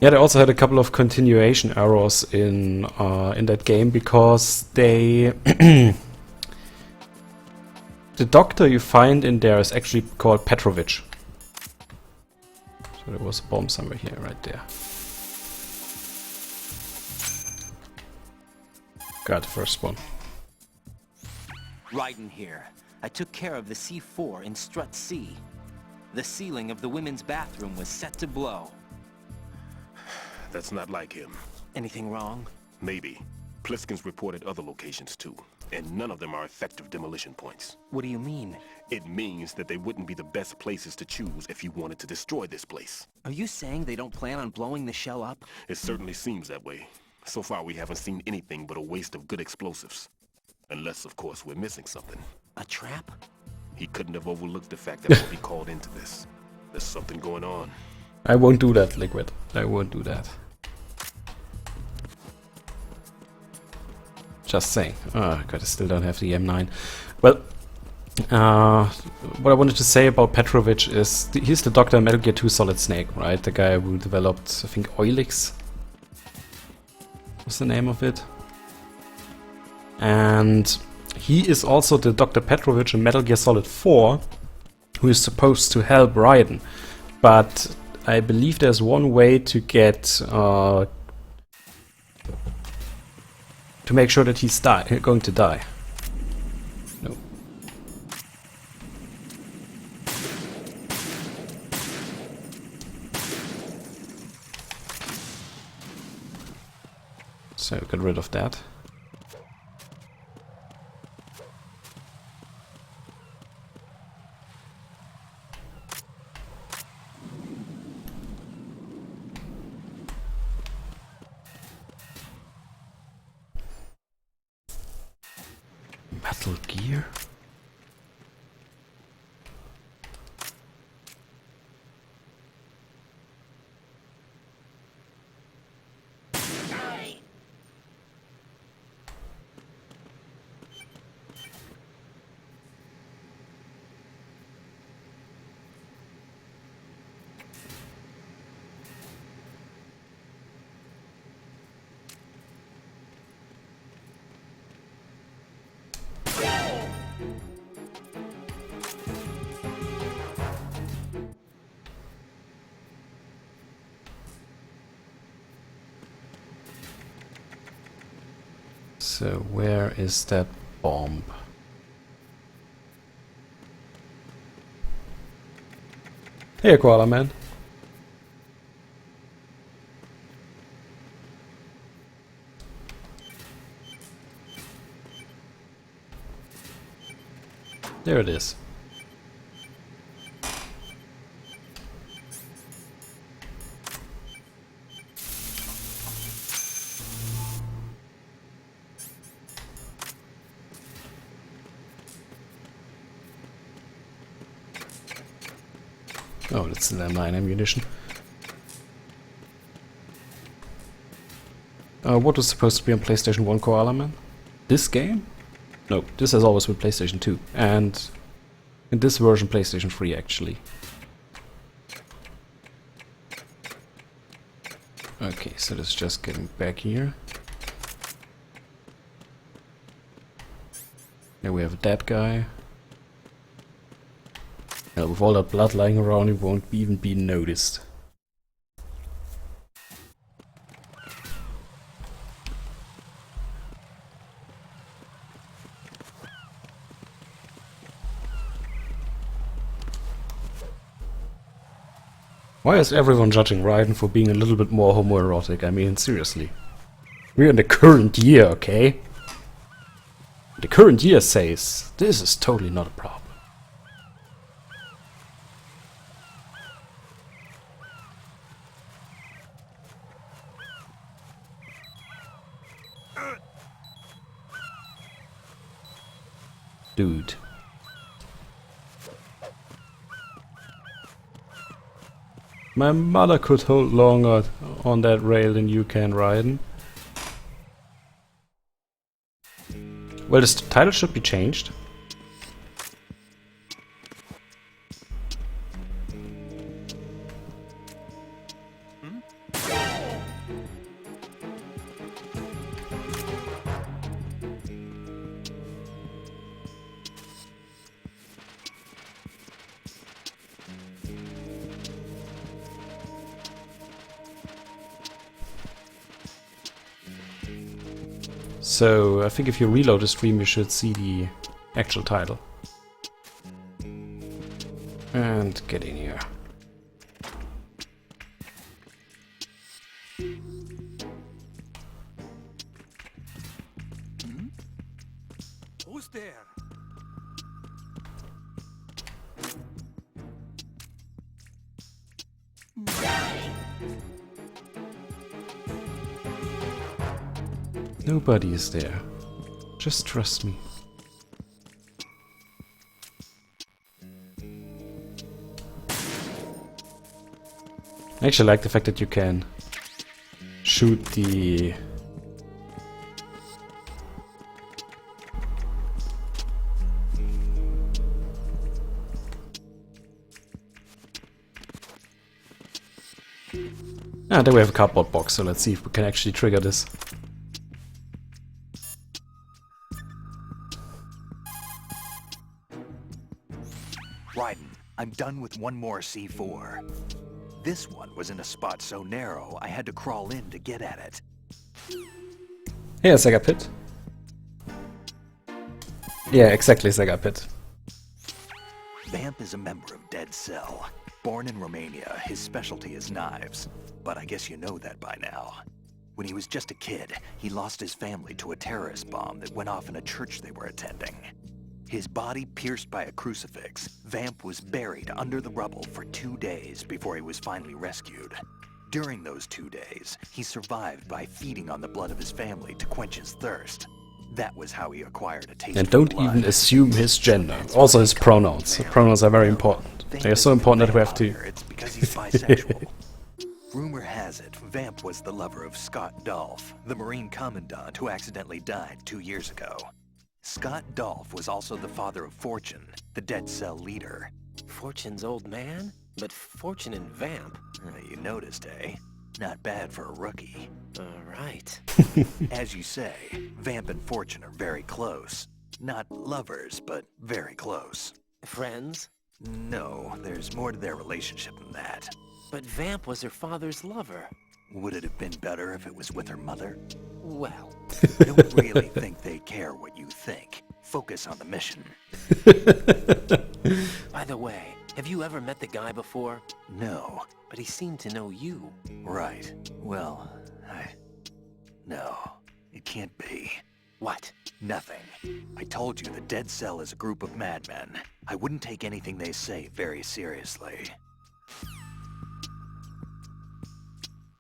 Yeah, they also had a couple of continuation errors in that game because they the doctor you find in there is actually called Petrovich. So there was a bomb somewhere here, right there. Got the first one. Raiden here. I took care of the C4 in Strut C. The ceiling of the women's bathroom was set to blow. That's not like him. Anything wrong? Maybe. Pliskin's reported other locations too, and none of them are effective demolition points. What do you mean? It means that they wouldn't be the best places to choose if you wanted to destroy this place. Are you saying they don't plan on blowing the shell up? It certainly seems that way. So far we haven't seen anything but a waste of good explosives. Unless, of course, we're missing something. A trap? He couldn't have overlooked the fact that we'll be called into this. There's something going on. I won't do that, Liquid. I won't do that. Just saying. Oh god, I still don't have the M9. Well, what I wanted to say about Petrovich is he's the doctor in Metal Gear 2 Solid Snake, right? The guy who developed, I think, Oilix. What's the name of it? And he is also the Dr. Petrovich in Metal Gear Solid 4, who is supposed to help Raiden. But I believe there's one way to get to make sure that he's going to die. No. So get rid of that. Metal Gear? So where is that bomb? Hey, Koala Man. There it is. Oh, that's the mine ammunition. What was supposed to be on PlayStation 1, Koala Man? This game? No, this has always been PlayStation 2. And in this version, PlayStation 3, actually. Okay, so this is just getting back here. Here we have a dead guy. With all that blood lying around, it won't even be noticed. Why is everyone judging Raiden for being a little bit more homoerotic? I mean, seriously. We're in the current year, okay? The current year says this is totally not a problem. Dude. My mother could hold longer on that rail than you can, Raiden. Well, this title should be changed. So, I think if you reload the stream, you should see the actual title. And get in here. Who's there? Nobody is there. Just trust me. I actually like the fact that you can shoot the... Ah, there we have a cardboard box, so let's see if we can actually trigger this. Raiden, I'm done with one more C4. This one was in a spot so narrow, I had to crawl in to get at it. Yeah, Sega Pit. Yeah, exactly, Sega Pit. Vamp is a member of Dead Cell. Born in Romania, his specialty is knives. But I guess you know that by now. When he was just a kid, he lost his family to a terrorist bomb that went off in a church they were attending. His body pierced by a crucifix, Vamp was buried under the rubble for 2 days before he was finally rescued. During those 2 days, he survived by feeding on the blood of his family to quench his thirst. That was how he acquired a taste And of don't blood. even assume his gender. Also his pronouns. The pronouns are very important. They are so important that we have to... It's because he's bisexual. Rumor has it, Vamp was the lover of Scott Dolph, the Marine Commandant who accidentally died 2 years ago. Scott Dolph was also the father of Fortune, the Dead Cell leader. Fortune's old man? But Fortune and Vamp? You noticed, eh? Not bad for a rookie. Right. As you say, Vamp and Fortune are very close. Not lovers, but very close. Friends? No, there's more to their relationship than that. But Vamp was her father's lover. Would it have been better if it was with her mother? Well, I don't really think they care what you think. Focus on the mission. by the way, have you ever met the guy before? No. But he seemed to know you. Right. Well, No. It can't be. What? Nothing. I told you the Dead Cell is a group of madmen. I wouldn't take anything they say very seriously.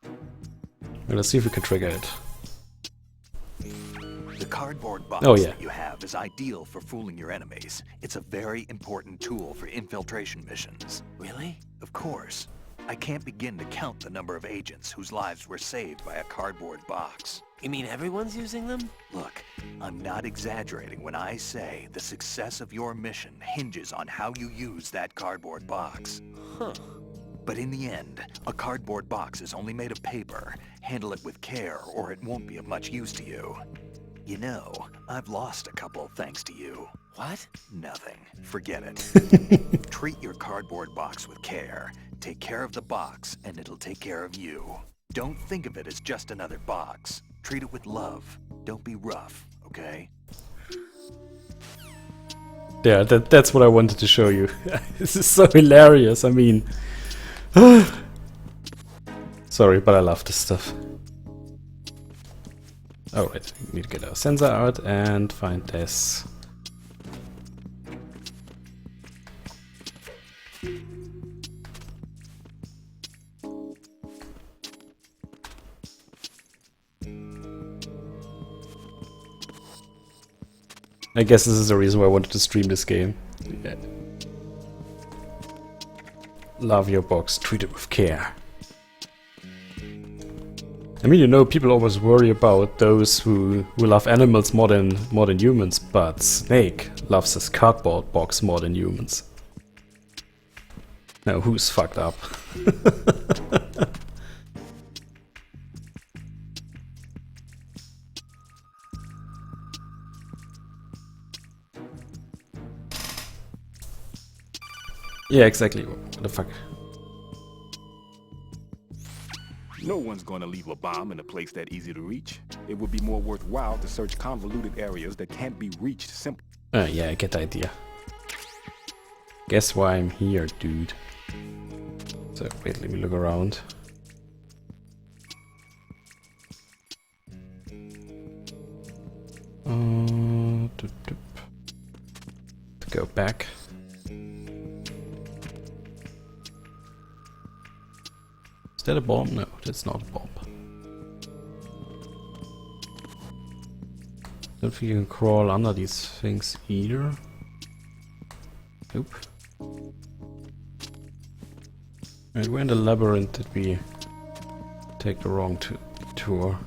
Well, let's see if we can trigger it. The cardboard box that you have is ideal for fooling your enemies. It's a very important tool for infiltration missions. Really? Of course. I can't begin to count the number of agents whose lives were saved by a cardboard box. You mean everyone's using them? Look, I'm not exaggerating when I say the success of your mission hinges on how you use that cardboard box. Huh. But in the end, a cardboard box is only made of paper. Handle it with care or it won't be of much use to you. You know, I've lost a couple thanks to you. What? Nothing. Forget it. Treat your cardboard box with care. Take care of the box, and it'll take care of you. Don't think of it as just another box. Treat it with love. Don't be rough, okay? Yeah, that's what I wanted to show you. This is so hilarious, I mean... Sorry, but I love this stuff. Alright, we need to get our sensor out and find this. I guess this is the reason why I wanted to stream this game. Yeah. Love your box, treat it with care. I mean, you know, people always worry about those who love animals more than humans, but Snake loves his cardboard box more than humans. Now, who's fucked up? Yeah, exactly. What the fuck? No one's going to leave a bomb in a place that easy to reach. It would be more worthwhile to search convoluted areas that can't be reached simply. Yeah, I get the idea. Guess why I'm here, dude. So, wait, let me look around. To go back. Is that a bomb? No, that's not a bomb. Don't think you can crawl under these things either. Nope. Right, we're in the labyrinth. Did we take the wrong tour?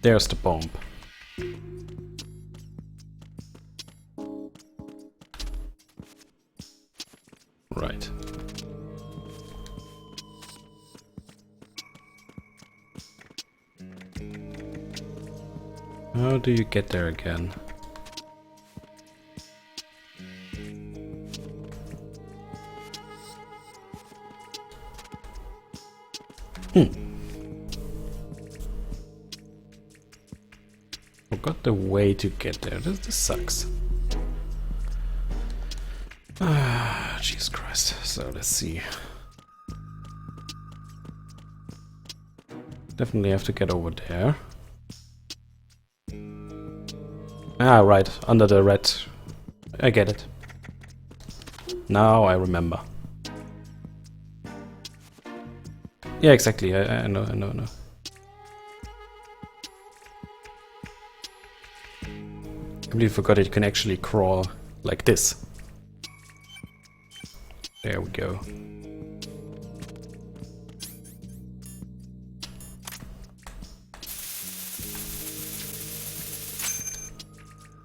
There's the bomb. Right. How do you get there again? Forgot the way to get there. This sucks. Ah, Jesus Christ. So let's see. Definitely have to get over there. Ah, right. Under the red. I get it. Now I remember. Yeah, exactly. I know. I completely forgot it can actually crawl like this. There we go.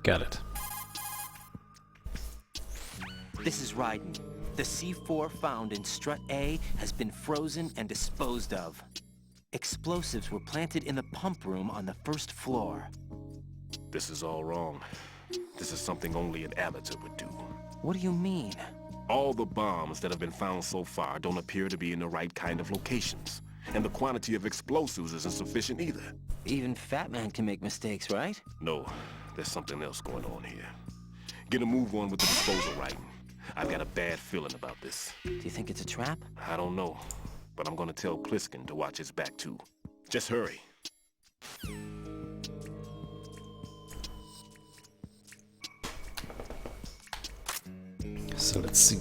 Got it. This is Raiden. The C4 found in Strut A has been frozen and disposed of. Explosives were planted in the pump room on the first floor. This is all wrong. This is something only an amateur would do. What do you mean? All the bombs that have been found so far don't appear to be in the right kind of locations. And the quantity of explosives isn't sufficient either. Even Fat Man can make mistakes, right? No, there's something else going on here. Get a move on with the disposal right. I've got a bad feeling about this. Do you think it's a trap? I don't know, but I'm gonna tell Pliskin to watch his back too. Just hurry. So let's see.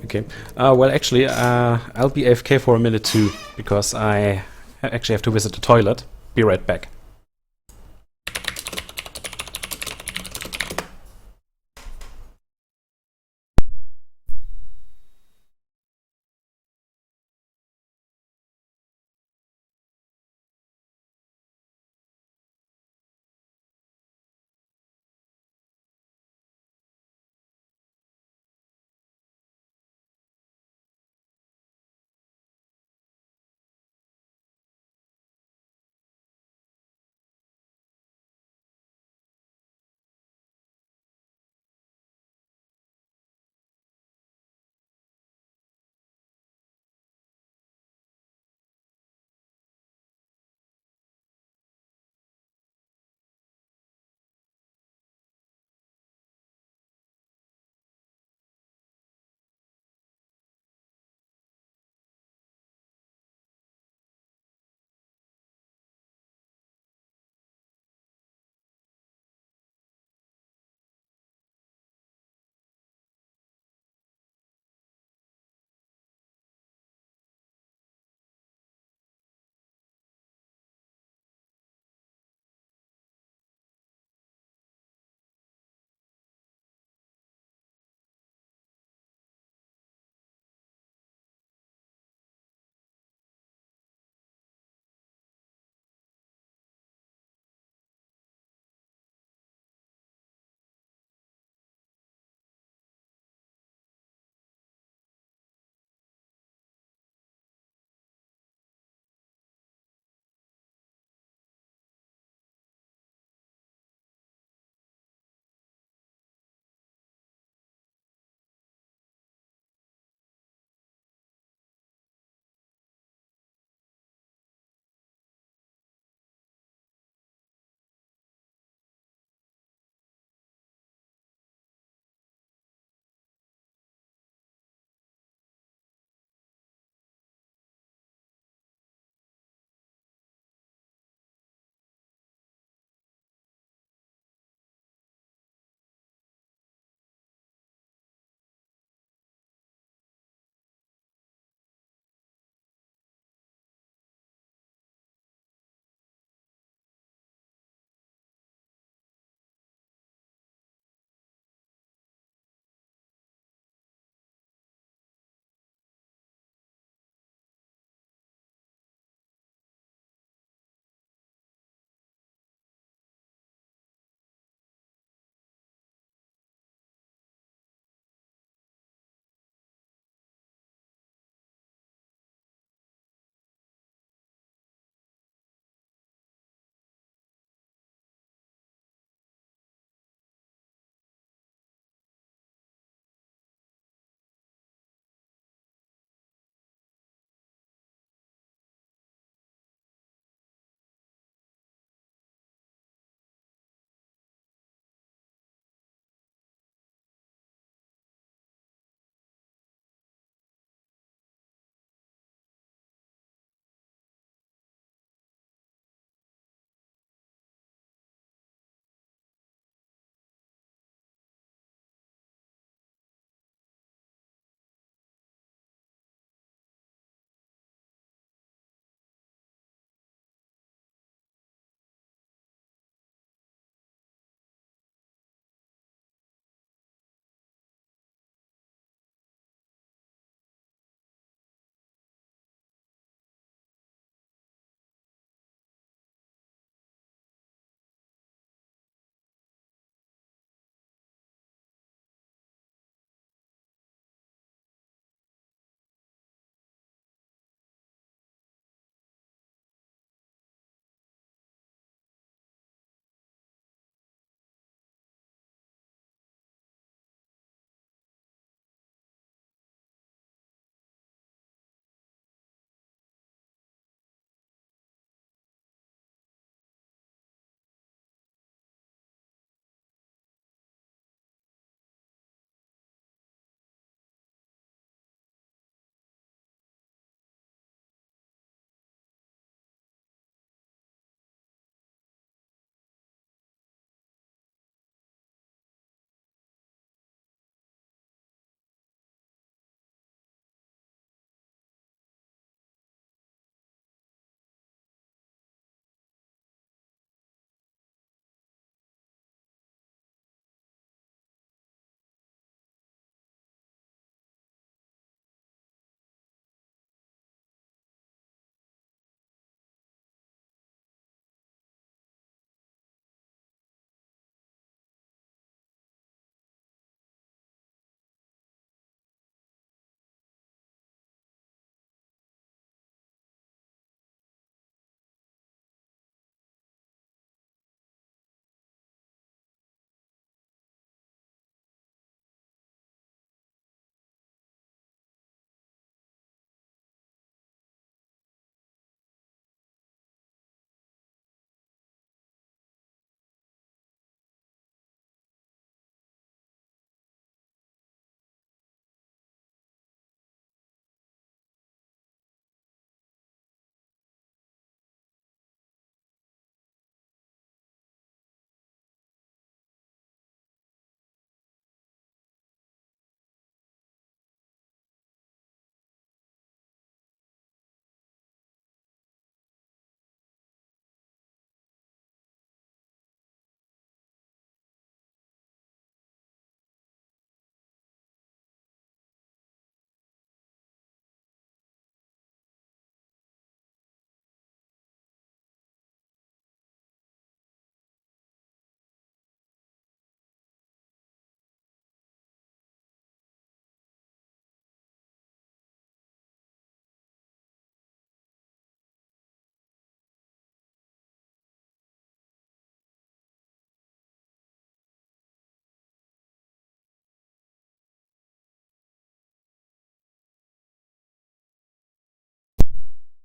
Okay. Well, actually, I'll be AFK for a minute too, because I actually have to visit the toilet. Be right back.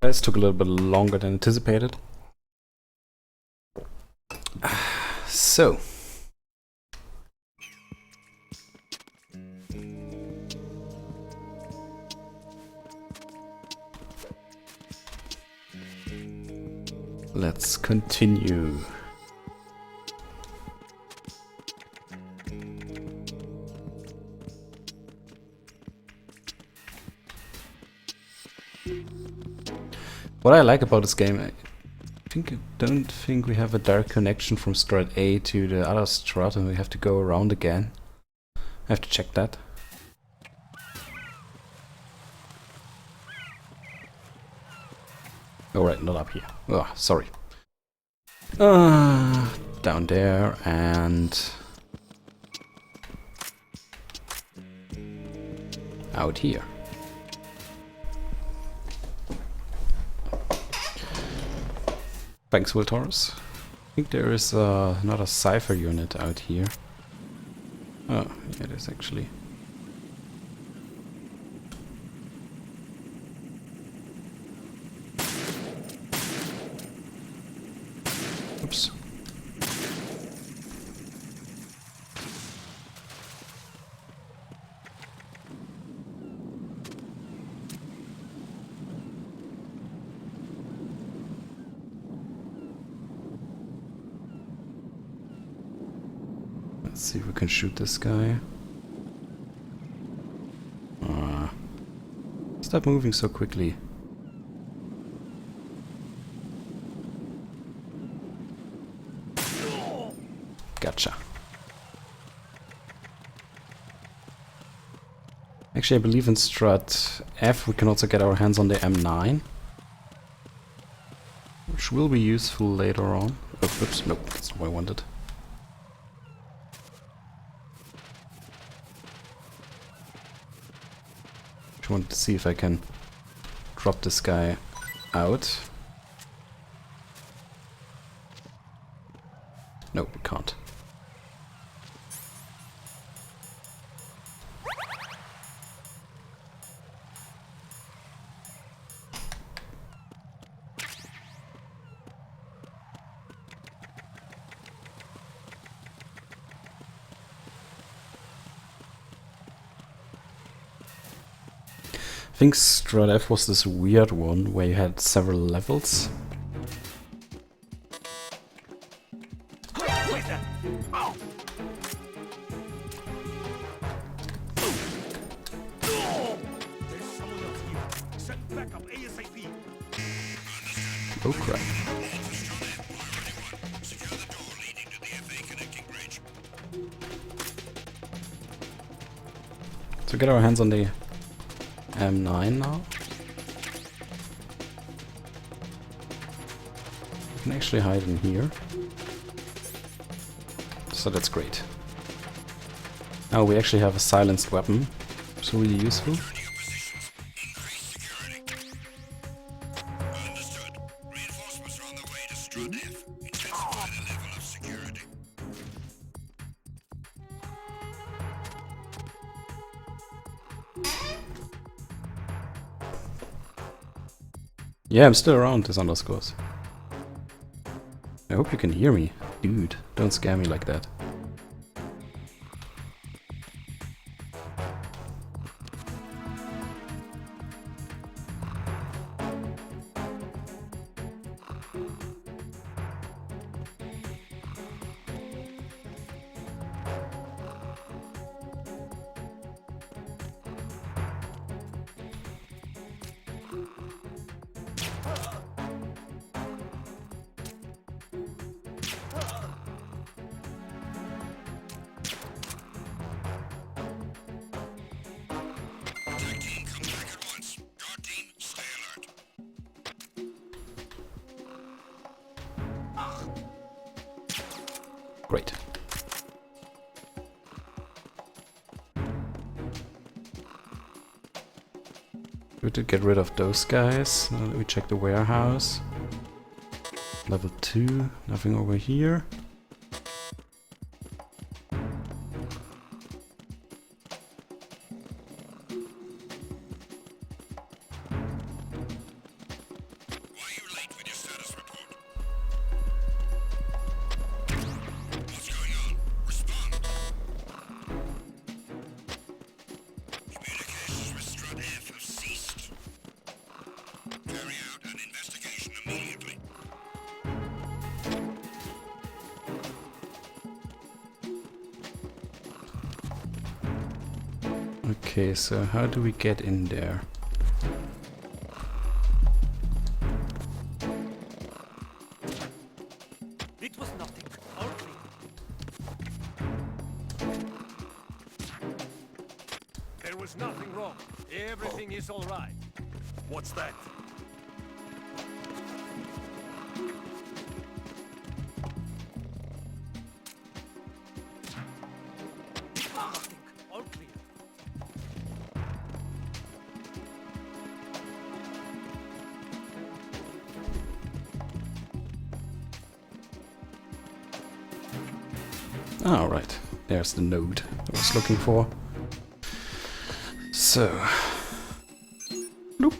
This took a little bit longer than anticipated. So. Let's continue. What I like about this game, I don't think we have a direct connection from Strat A to the other Strat, and we have to go around again. I have to check that. Oh right, not up here. Oh, sorry. Down there and out here. Thanks, Will Taurus. I think there is another cipher unit out here. Oh, yeah, it is actually. Oops. Let's see if we can shoot this guy. Stop moving so quickly. Gotcha. Actually, I believe in Strat F we can also get our hands on the M9, which will be useful later on. Oh, oops, nope, that's not what I wanted. Just wanted to see if I can drop this guy out. Nope, we can't. I think Strat F was this weird one where you had several levels. Oh crap. So get our hands on the M9 now. We can actually hide in here. So that's great. Now we actually have a silenced weapon, so really useful. Yeah, I'm still around, this underscores. I hope you can hear me. Dude, don't scare me like that. Great. Good to get rid of those guys. Now let me check the warehouse. Level 2, nothing over here. Okay, so how do we get in there? It was nothing. Only. There was nothing wrong. Everything is all right. What's that? Nothing. All clear. Alright, there's the node I was looking for. So... Bloop.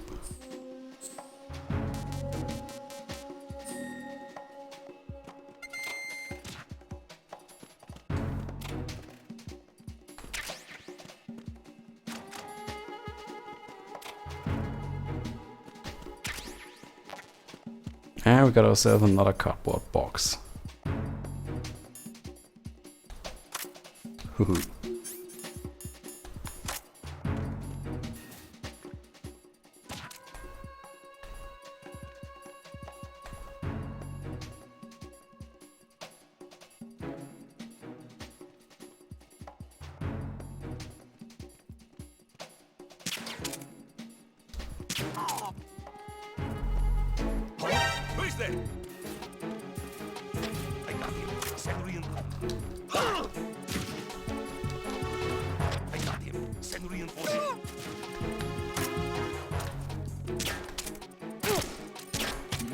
And we got ourselves another cardboard box. Hoo-hoo. Who's there? I got him. Senrian. I got him. Senrian forces.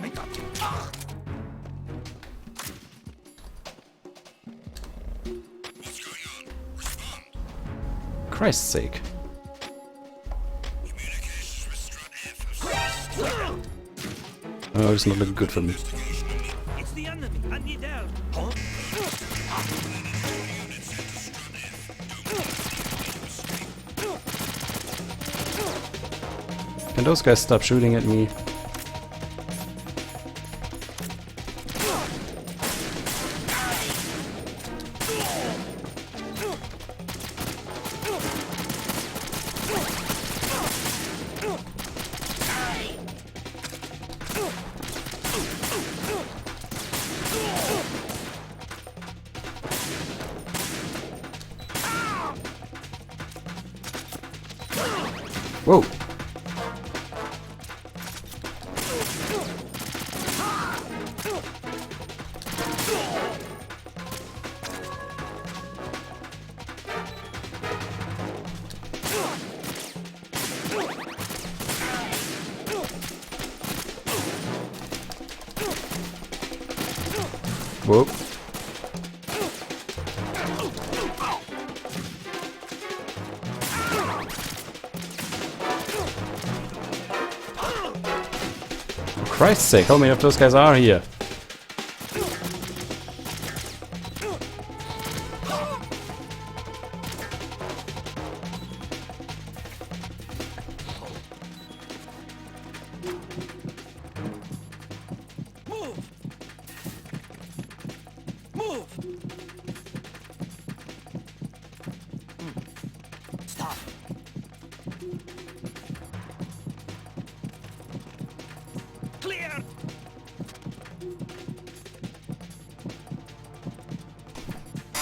I got him. What's going on? Respond. Christ's sake. Communications with Strut F. Oh, it's not looking good for me. It's the enemy. I need help. Can those guys stop shooting at me? Whoa! Whoa. For Christ's sake, how many of those guys are here? Move! Move! Stop. Clear!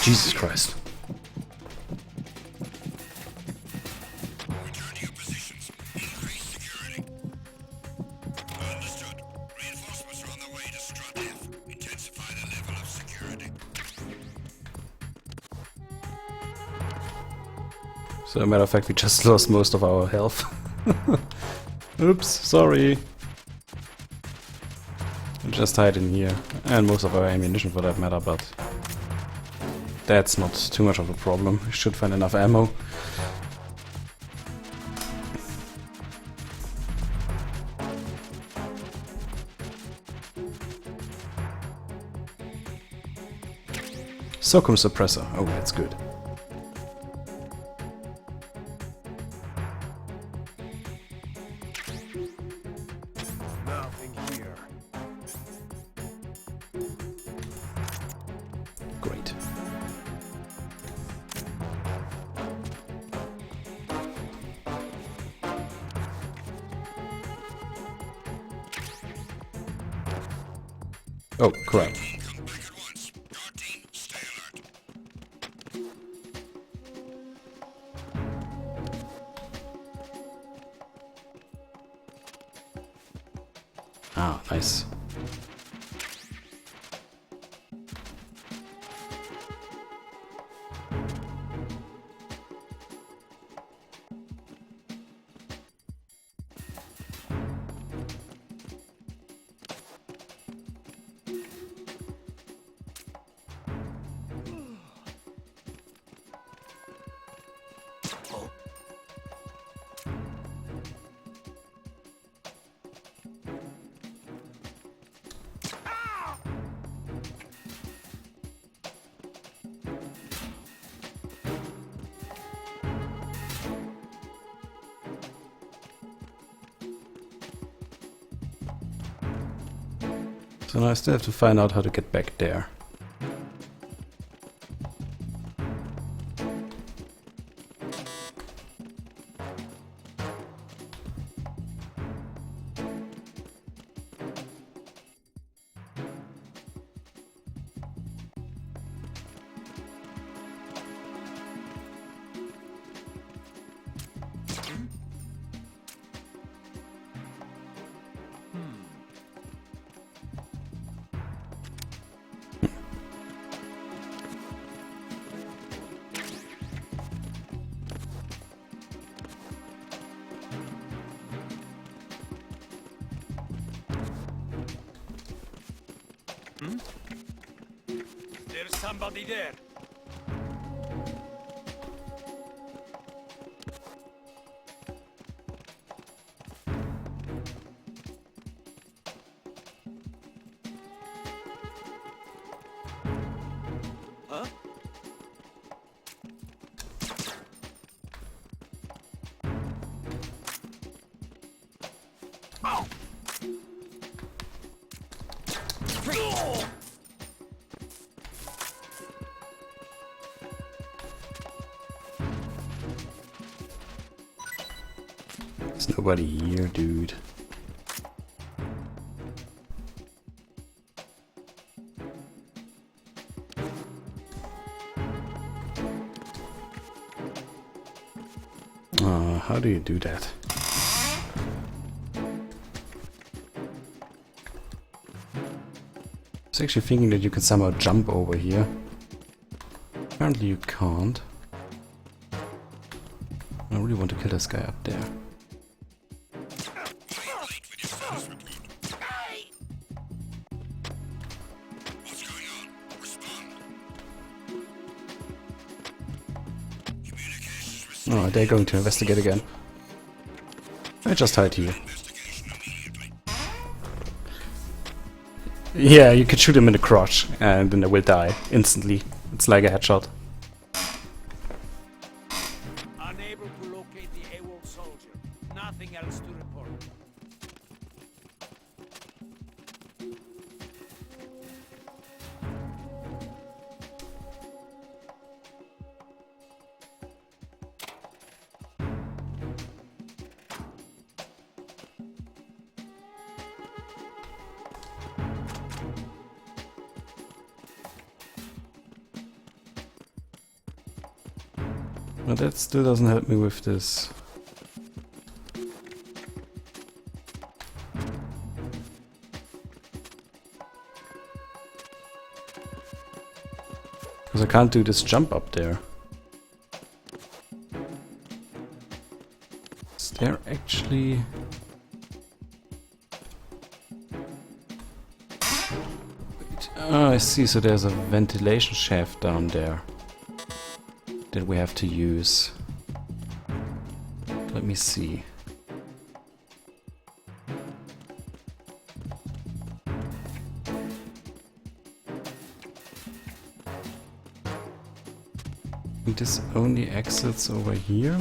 Jesus Christ. Return to your positions. Increase security. Understood. Reinforcements are on their way to Strut F. Intensify the level of security. So, as a matter of fact, we just lost most of our health. Oops, sorry. We'll just hide in here. And most of our ammunition for that matter, but that's not too much of a problem. We should find enough ammo. Socum suppressor. Oh, that's good. Nothing here. Great. Oh, crap. Ah, nice. So now I still have to find out how to get back there. There's somebody there. Huh? Oh! There's nobody here, dude. How do you do that? I was actually thinking that you can somehow jump over here. Apparently you can't. I really want to kill this guy up there. Oh, they're going to investigate again. I just hide here. Yeah, you could shoot him in the crotch and then they will die instantly. It's like a headshot. Unable to locate the AWOL soldier. Nothing else to report. But that still doesn't help me with this. Because I can't do this jump up there. Is there actually... Oh, I see, so there's a ventilation shaft down there that we have to use. Let me see. This only exits over here.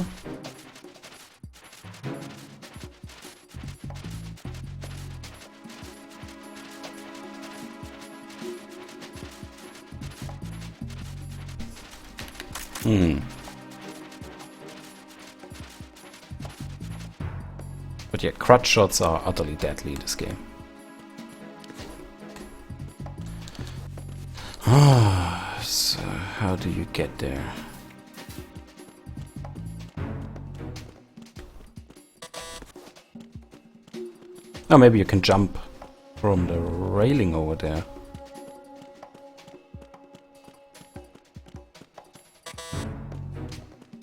But yeah, crutch shots are utterly deadly in this game. So how do you get there? Oh, maybe you can jump from the railing over there.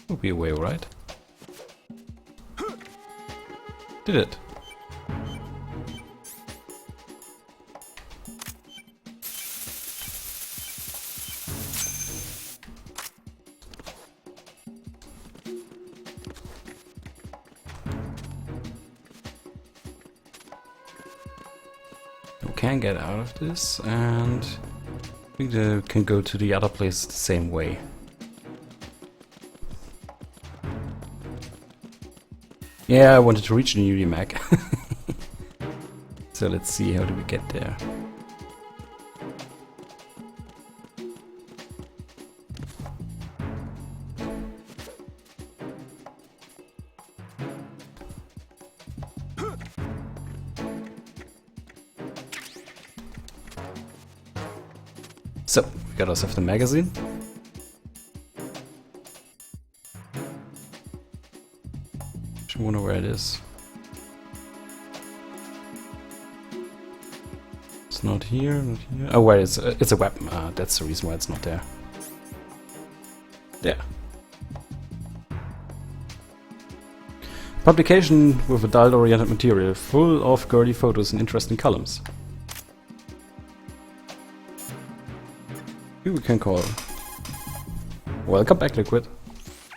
Would be a way, right? Did it? We can get out of this, and we can go to the other place the same way. Yeah, I wanted to reach the new mech. So let's see, how do we get there? So, we got ourselves the magazine. I wonder where it is. It's not here, not here. Oh, wait, it's a weapon. That's the reason why it's not there. There. Publication with adult-oriented material, full of girly photos and interesting columns. Who we can call? Welcome back, Liquid.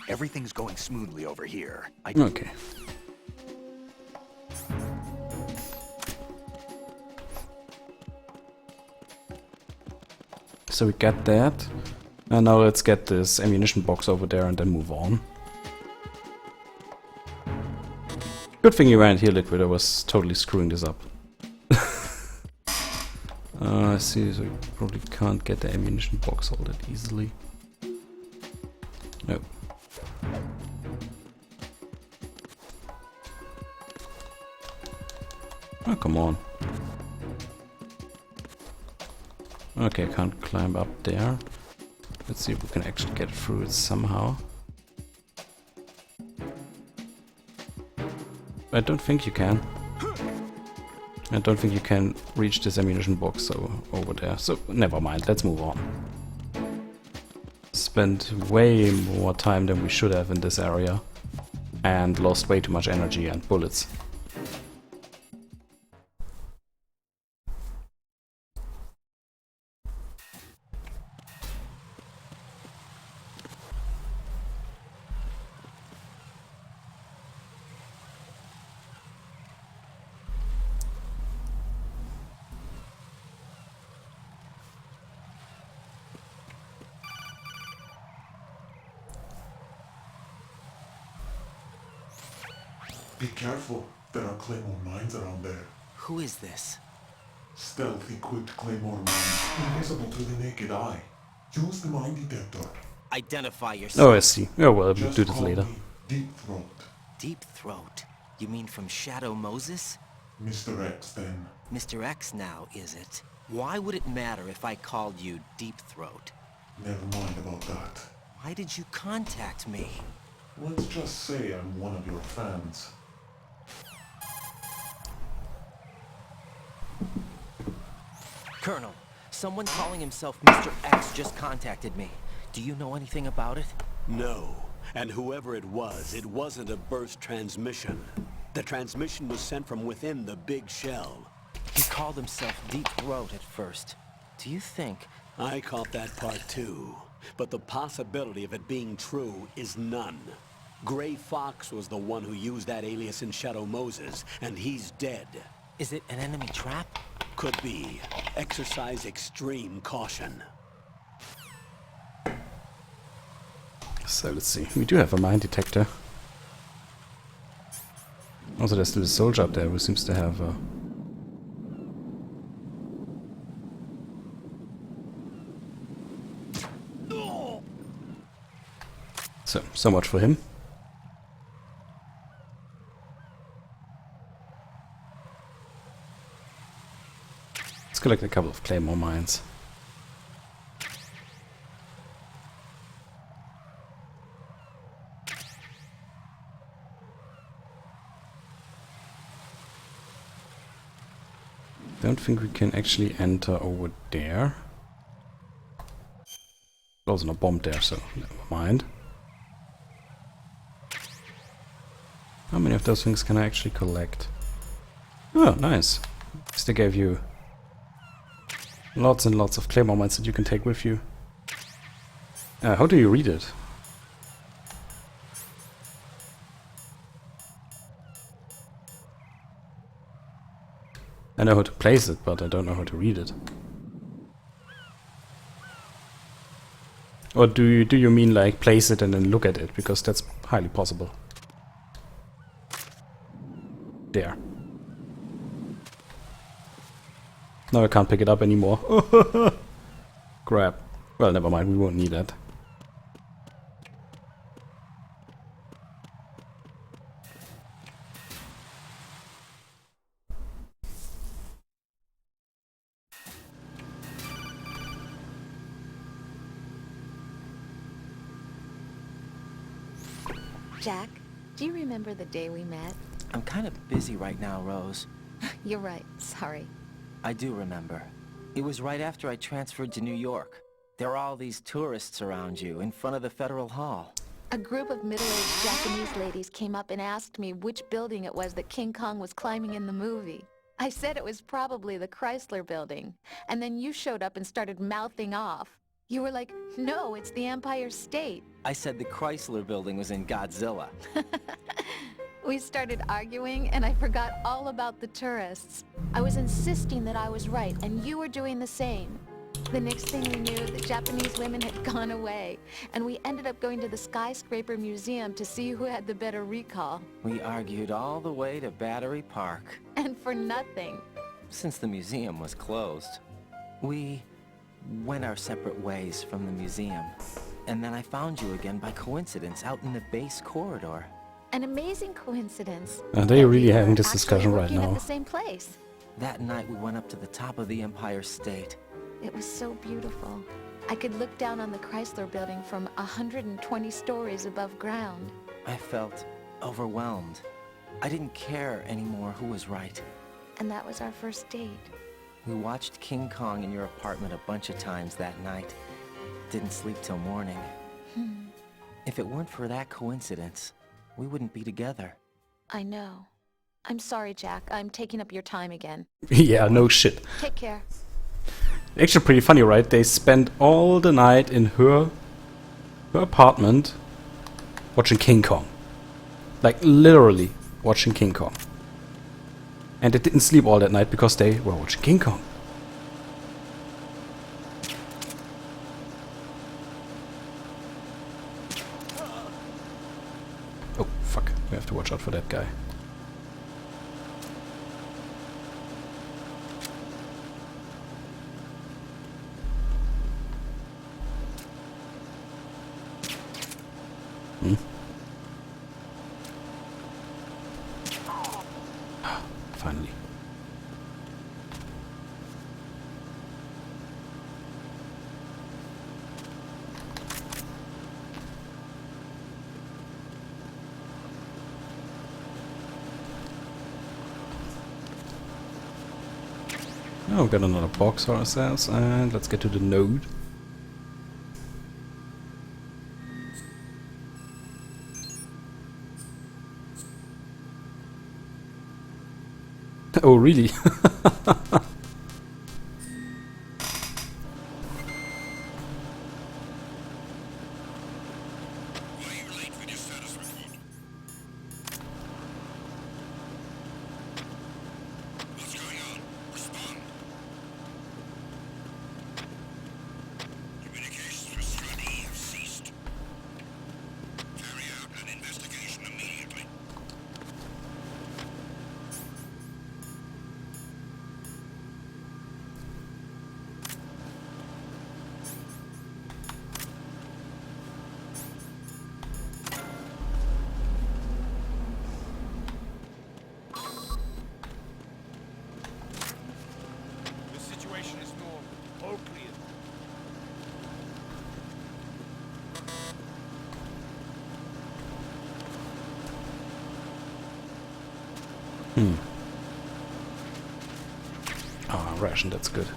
Everything's going smoothly over here. Okay. So we got that. And now let's get this ammunition box over there and then move on. Good thing you weren't here, Liquid. I was totally screwing this up. I see, so we probably can't get the ammunition box all that easily. Nope. Oh, come on. Okay, I can't climb up there. Let's see if we can actually get through it somehow. I don't think you can. I don't think you can reach this ammunition box over there. So, never mind, let's move on. Spent way more time than we should have in this area. And lost way too much energy and bullets. Be careful, there are claymore mines around there. Who is this? Stealth equipped claymore mines, invisible to the naked eye. Use the mine detector. Identify yourself. Oh, I see. Oh well, we'll Just do this call later. me Deep Throat. Deep Throat? You mean from Shadow Moses? Mr. X, then. Mr. X now, is it? Why would it matter if I called you Deep Throat? Never mind about that. Why did you contact me? Let's just say I'm one of your fans. Colonel, someone calling himself Mr. X just contacted me. Do you know anything about it? No. And whoever it wasn't a burst transmission. The transmission was sent from within the big shell. He called himself Deep Throat at first. Do you think... I caught that part too. But the possibility of it being true is none. Gray Fox was the one who used that alias in Shadow Moses, and he's dead. Is it an enemy trap? Could be. Exercise extreme caution. So let's see. We do have a mine detector. Also, there's still a soldier up there who seems to have a... So much for him. Let's collect a couple of claymore mines. don't think we can actually enter over there. There wasn't a bomb there, so never mind. How many of those things can I actually collect? Oh, nice. They gave you lots and lots of claymore mines that you can take with you. How do you read it? I know how to place it, but I don't know how to read it. Or do you mean like place it and then look at it? Because that's highly possible. There. Now I can't pick it up anymore. Crap. Well, never mind, we won't need that. Jack, do you remember the day we met? I'm kind of busy right now, Rose. You're right, sorry. I do remember. It was right after I transferred to New York. There were all these tourists around you in front of the Federal Hall. A group of middle-aged Japanese ladies came up and asked me which building it was that King Kong was climbing in the movie. I said it was probably the Chrysler Building, and then you showed up and started mouthing off. You were like, no, it's the Empire State. I said the Chrysler Building was in Godzilla. We started arguing, and I forgot all about the tourists. I was insisting that I was right, and you were doing the same. The next thing we knew, the Japanese women had gone away, and we ended up going to the Skyscraper Museum to see who had the better recall. We argued all the way to Battery Park. And for nothing. Since the museum was closed. We went our separate ways from the museum. And then I found you again by coincidence out in the base corridor. An amazing coincidence. Are they really having this discussion right now? At now? the same place. That night we went up to the top of the Empire State. It was so beautiful. I could look down on the Chrysler Building from 120 stories above ground. I felt overwhelmed. I didn't care anymore who was right. And that was our first date. We watched King Kong in your apartment a bunch of times that night. Didn't sleep till morning. If it weren't for that coincidence, we wouldn't be together. I know. I'm sorry, Jack. I'm taking up your time again. Yeah, no shit. Take care. Actually pretty funny, right? They spent all the night in her apartment watching King Kong. Like literally watching King Kong. And they didn't sleep all that night because they were watching King Kong. Oh, fuck. We have to watch out for that guy. Finally. Now we've got another box for ourselves, and let's get to the node. Oh, really? Oh, Ah, ration, that's good.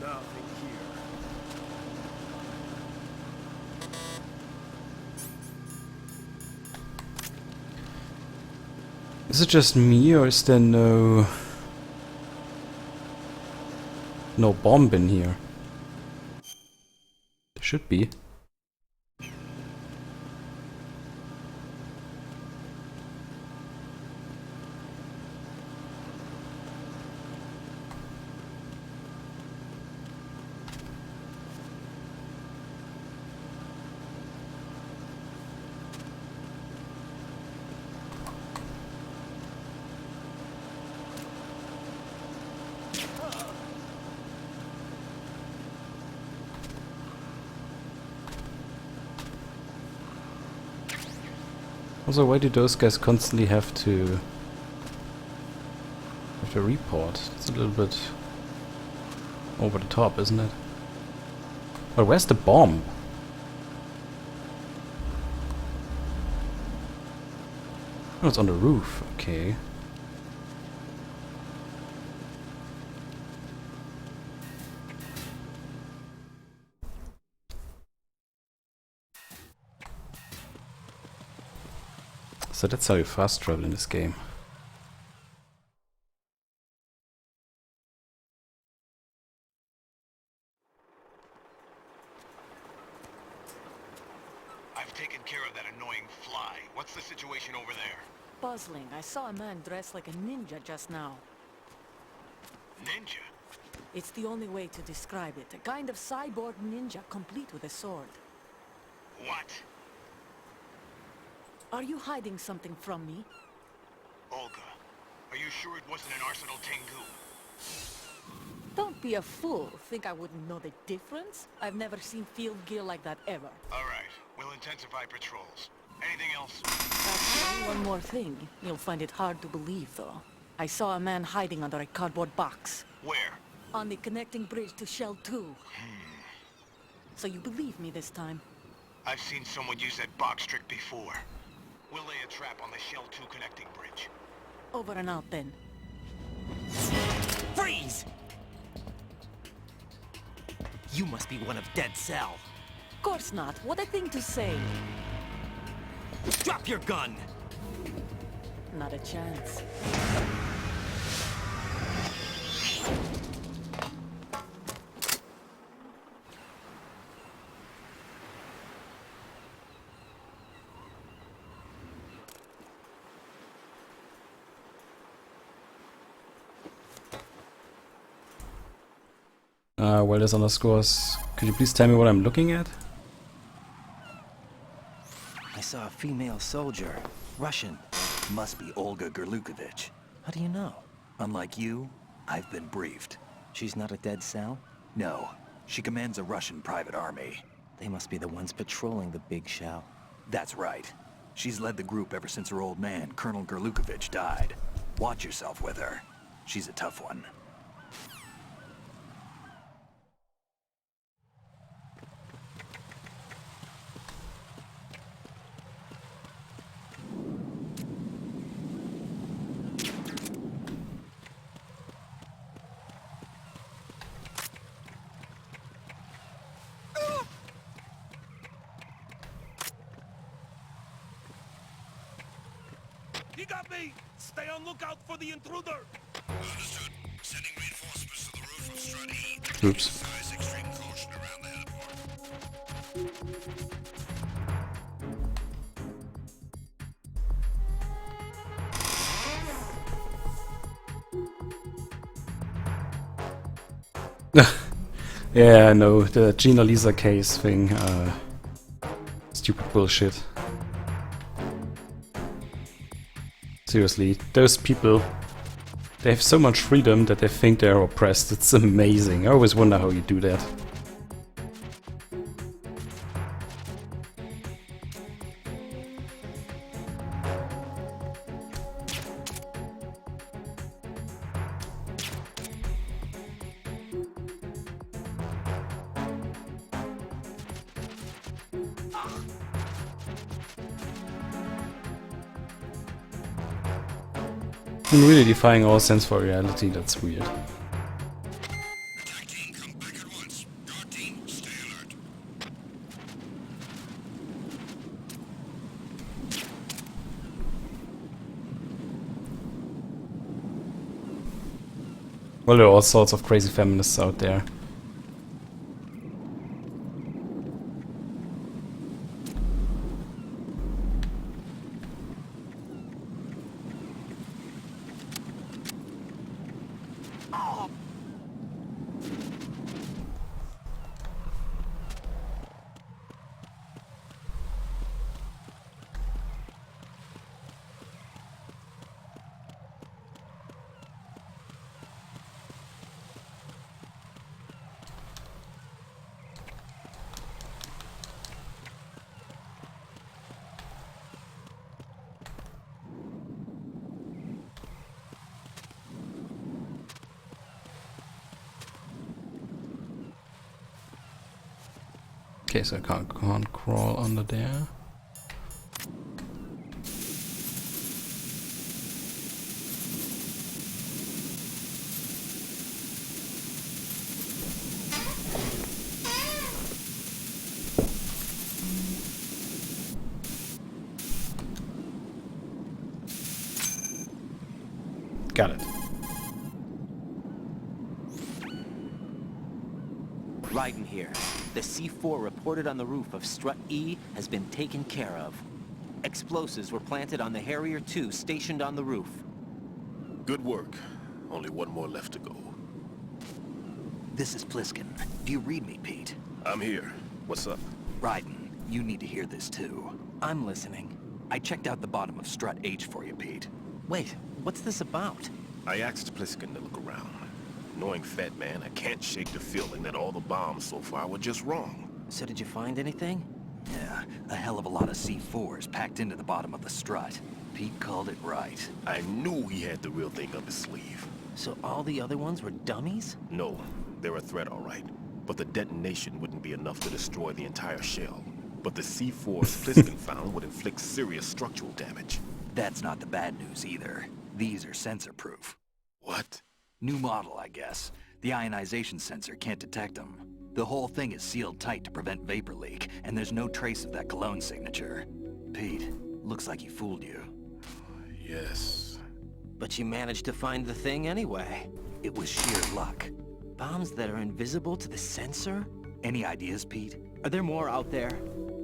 Nothing here. Is it just me, or is there no bomb in here? There should be. Also, why do those guys constantly have to report? It's a little bit over the top, isn't it? But where's the bomb? Oh, it's on the roof. Okay. So that's how you fast travel in this game. I've taken care of that annoying fly. What's the situation over there? Puzzling. I saw a man dressed like a ninja just now. Ninja? It's the only way to describe it. A kind of cyborg ninja, complete with a sword. What? Are you hiding something from me? Olga, are you sure it wasn't an Arsenal Tengu? Don't be a fool. Think I wouldn't know the difference? I've never seen field gear like that ever. All right, we'll intensify patrols. Anything else? Actually, one more thing. You'll find it hard to believe, though. I saw a man hiding under a cardboard box. Where? On the connecting bridge to Shell 2. So you believe me this time? I've seen someone use that box trick before. We'll lay a trap on the Shell 2 connecting bridge. Over and out, then. Freeze! You must be one of Dead Cell. Of course not. What a thing to say. Drop your gun! Not a chance. Well, there's underscores. Could you please tell me what I'm looking at? I saw a female soldier. Russian. Must be Olga Gerlukovich. How do you know? Unlike you, I've been briefed. She's not a Dead Cell? No, she commands a Russian private army. They must be the ones patrolling the big shell. That's right. She's led the group ever since her old man, Colonel Gerlukovich, died. Watch yourself with her. She's a tough one. You got me! Stay on lookout for the intruder! Understood. Sending reinforcements to the roof of Strut E. Oops. Exercise extreme caution around the heliport. Yeah, I know, the Gina Lisa case thing. Stupid bullshit. Seriously, those people, they have so much freedom that they think they're oppressed. It's amazing. I always wonder how you do that. I'm really defying all sense for reality, that's weird. Well, there are all sorts of crazy feminists out there. Okay, so I can't crawl under there. Got it. Raiden here. The C4 reported on the roof of Strut E has been taken care of. Explosives were planted on the Harrier 2 stationed on the roof. Good work. Only one more left to go. This is Pliskin. Do you read me, Pete? I'm here. What's up? Raiden, you need to hear this too. I'm listening. I checked out the bottom of Strut H for you, Pete. Wait, what's this about? I asked Pliskin to look around. Knowing Fat Man, I can't shake the feeling that all the bombs so far were just wrong. So did you find anything? Yeah, a hell of a lot of C4s packed into the bottom of the strut. Pete called it right. I knew he had the real thing up his sleeve. So all the other ones were dummies? No, they're a threat, all right. But the detonation wouldn't be enough to destroy the entire shell. But the C4s Pliskin found would inflict serious structural damage. That's not the bad news either. These are sensor-proof. What? New model, I guess. The ionization sensor can't detect them. The whole thing is sealed tight to prevent vapor leak, and there's no trace of that cologne signature. Pete, looks like he fooled you. Yes. But you managed to find the thing anyway. It was sheer luck. Bombs that are invisible to the sensor? Any ideas, Pete? Are there more out there?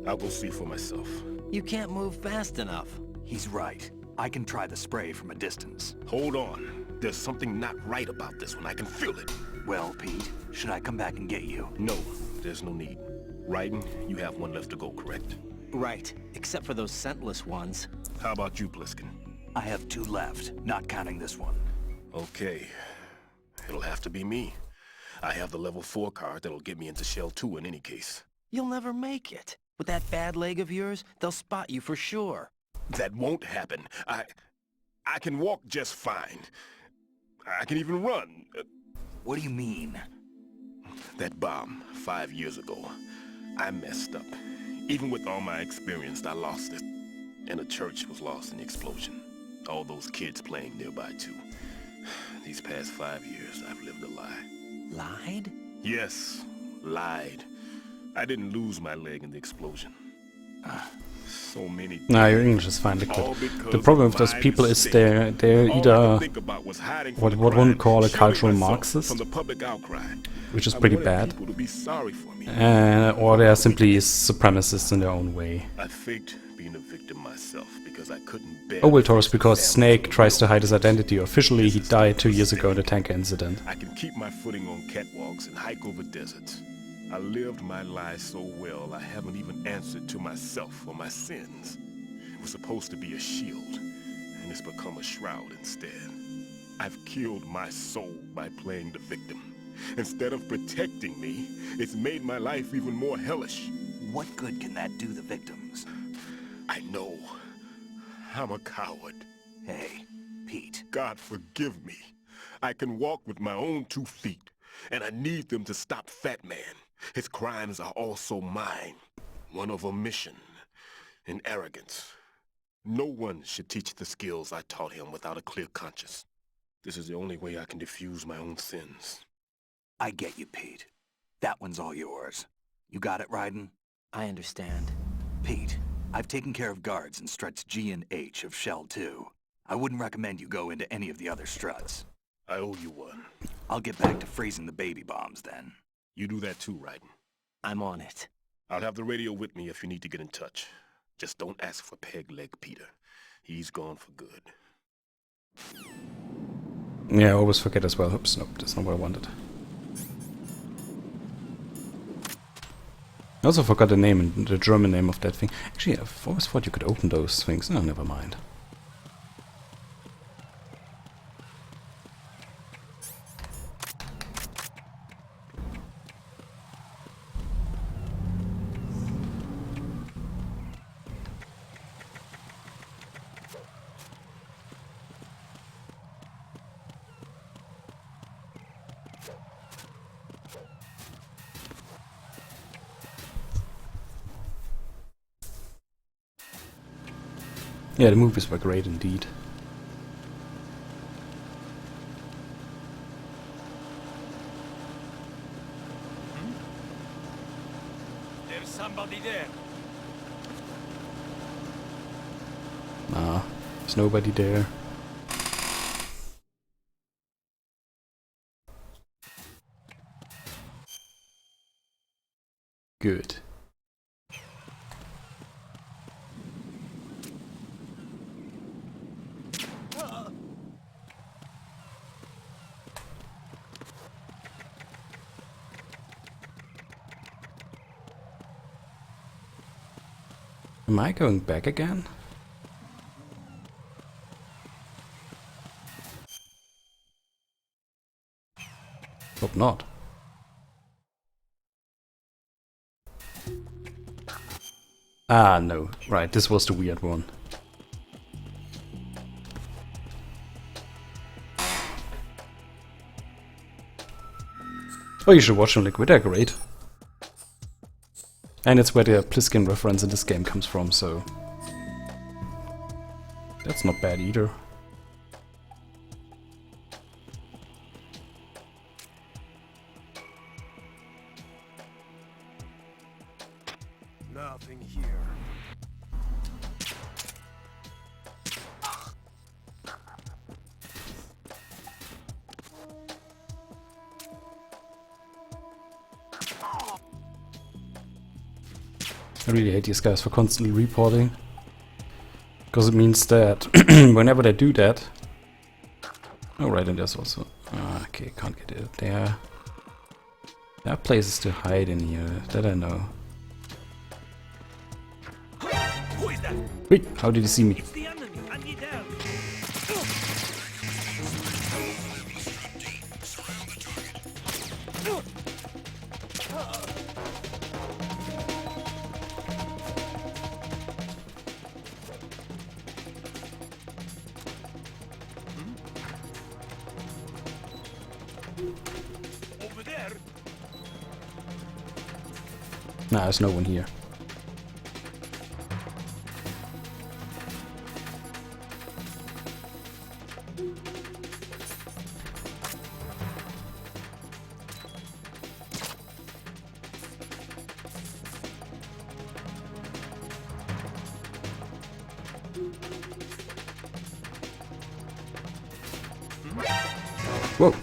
I'll go see for myself. You can't move fast enough. He's right. I can try the spray from a distance. Hold on. There's something not right about this one. I can feel it. Well, Pete, should I come back and get you? No, there's no need. Raiden, you have one left to go, correct? Right, except for those scentless ones. How about you, Pliskin? I have 2 left, not counting this one. Okay. It'll have to be me. I have the level 4 card that'll get me into Shell 2 in any case. You'll never make it. With that bad leg of yours, they'll spot you for sure. That won't happen. I can walk just fine. I can even run. What do you mean? That bomb, 5 years ago. I messed up. Even with all my experience, I lost it. And the church was lost in the explosion. All those kids playing nearby, too. These past 5 years, I've lived a lie. Lied? Yes, lied. I didn't lose my leg in the explosion. So many. Nah, your English is fine, Liquid. The problem with those people is they're either what one would call a cultural Marxist, which is pretty bad, or they are simply supremacists in their own way. I faked being a victim myself because I couldn't bear. Oh, well, Taurus, because Snake tries to hide his identity. Officially, he died 2 years ago in a tanker incident. I can keep my footing on catwalks and hike over deserts. I lived my life so well, I haven't even answered to myself for my sins. It was supposed to be a shield, and it's become a shroud instead. I've killed my soul by playing the victim. Instead of protecting me, it's made my life even more hellish. What good can that do the victims? I know. I'm a coward. Hey, Pete. God forgive me. I can walk with my own 2 feet, and I need them to stop Fat Man. His crimes are also mine. One of omission and arrogance. No one should teach the skills I taught him without a clear conscience. This is the only way I can diffuse my own sins. I get you, Pete. That one's all yours. You got it, Raiden? I understand. Pete, I've taken care of guards in struts G and H of Shell 2. I wouldn't recommend you go into any of the other struts. I owe you one. I'll get back to freezing the baby bombs then. You do that too, Raiden. I'm on it. I'll have the radio with me if you need to get in touch. Just don't ask for Peg Leg Peter. He's gone for good. Yeah, I always forget as well. Oops, nope, that's not what I wanted. I also forgot the name, the German name of that thing. Actually, I've always thought you could open those things. No, never mind. Yeah, the movies were great indeed. There's somebody there. Nah, there's nobody there. Good. Am I going back again? Hope not. Ah, no. Right, this was the weird one. Oh, you should watch them, Liquid, they're great. And it's where the Pliskin reference in this game comes from, so... that's not bad either. Nothing here. I really hate these guys for constantly reporting. Because it means that whenever they do that... oh, right, and there's also... ah, okay, can't get it there. There are places to hide in here, that I know. Who is that? Wait, how did he see me? It's the enemy. I need help. Over there. Nah, there's no one here. Whoa.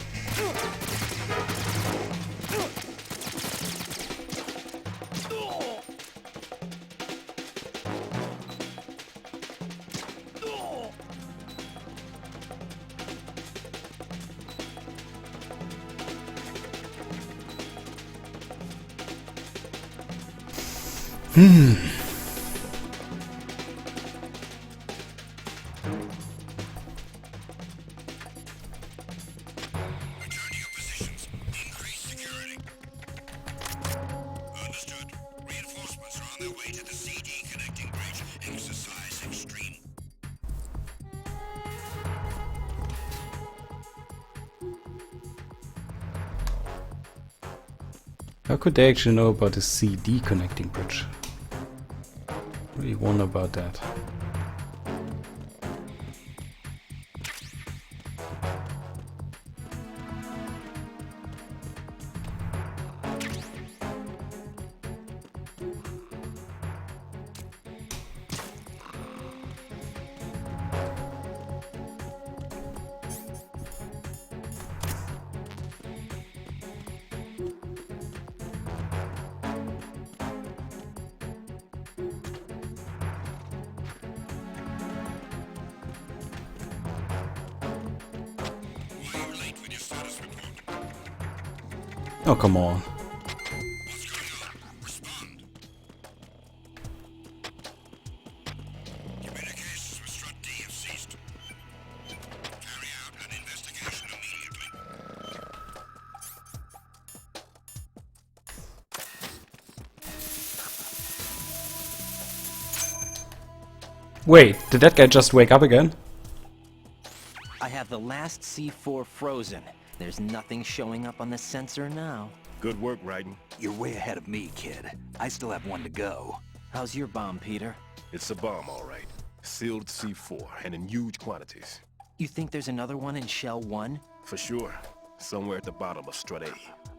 How could they actually know about the CD connecting bridge? Really wonder about that. Oh, come on. Wait, did that guy just wake up again? I have the last C4 frozen. There's nothing showing up on the sensor now. Good work, Raiden. You're way ahead of me, kid. I still have one to go. How's your bomb, Peter? It's a bomb, all right. Sealed C4, and in huge quantities. You think there's another one in Shell 1? For sure. Somewhere at the bottom of Strut A.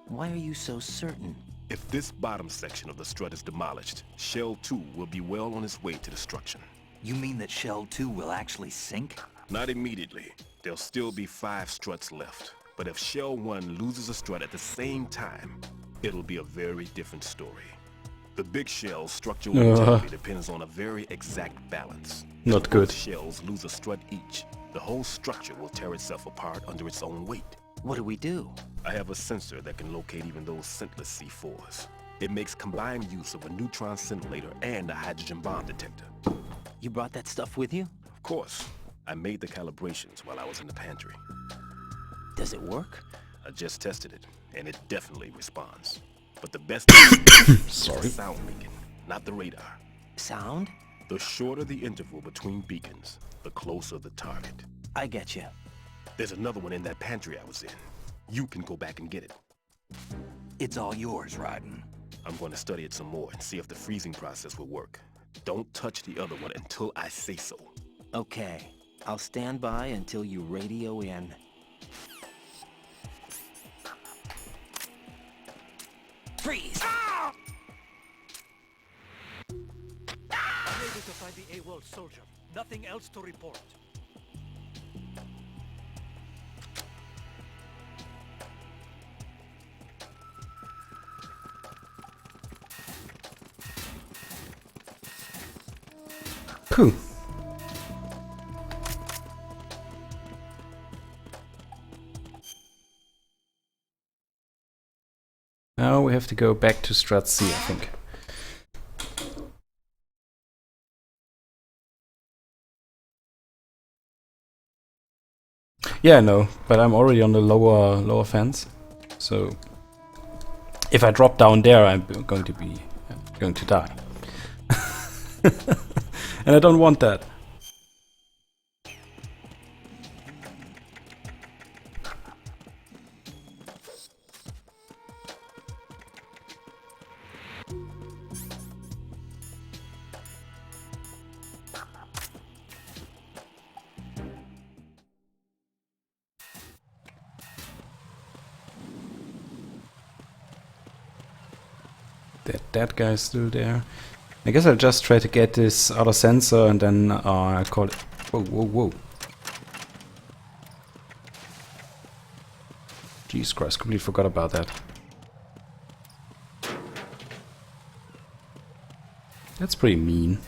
Why are you so certain? If this bottom section of the strut is demolished, Shell 2 will be well on its way to destruction. You mean that Shell 2 will actually sink? Not immediately. There'll still be 5 struts left. But if Shell 1 loses a strut at the same time, it'll be a very different story. The big shell's structural integrity depends on a very exact balance. Not if good. Both shells lose a strut each, the whole structure will tear itself apart under its own weight. What do we do? I have a sensor that can locate even those scentless C4s. It makes combined use of a neutron scintillator and a hydrogen bomb detector. You brought that stuff with you? Of course. I made the calibrations while I was in the pantry. Does it work? I just tested it, and it definitely responds. But the best thing is the sound beacon, not the radar. Sound? The shorter the interval between beacons, the closer the target. I get you. There's another one in that pantry I was in. You can go back and get it. It's all yours, Raiden. I'm going to study it some more and see if the freezing process will work. Don't touch the other one until I say so. Okay. I'll stand by until you radio in. Freeze! Unable to find the AWOL soldier. Nothing else to report. Cool. Now we have to go back to Strat C, I think. Yeah, no, but I'm already on the lower fence, so if I drop down there, I'm going to die, and I don't want that. That guy's still there. I guess I'll just try to get this other sensor and then I'll call it. Whoa, whoa, whoa. Jesus Christ, completely forgot about that. That's pretty mean.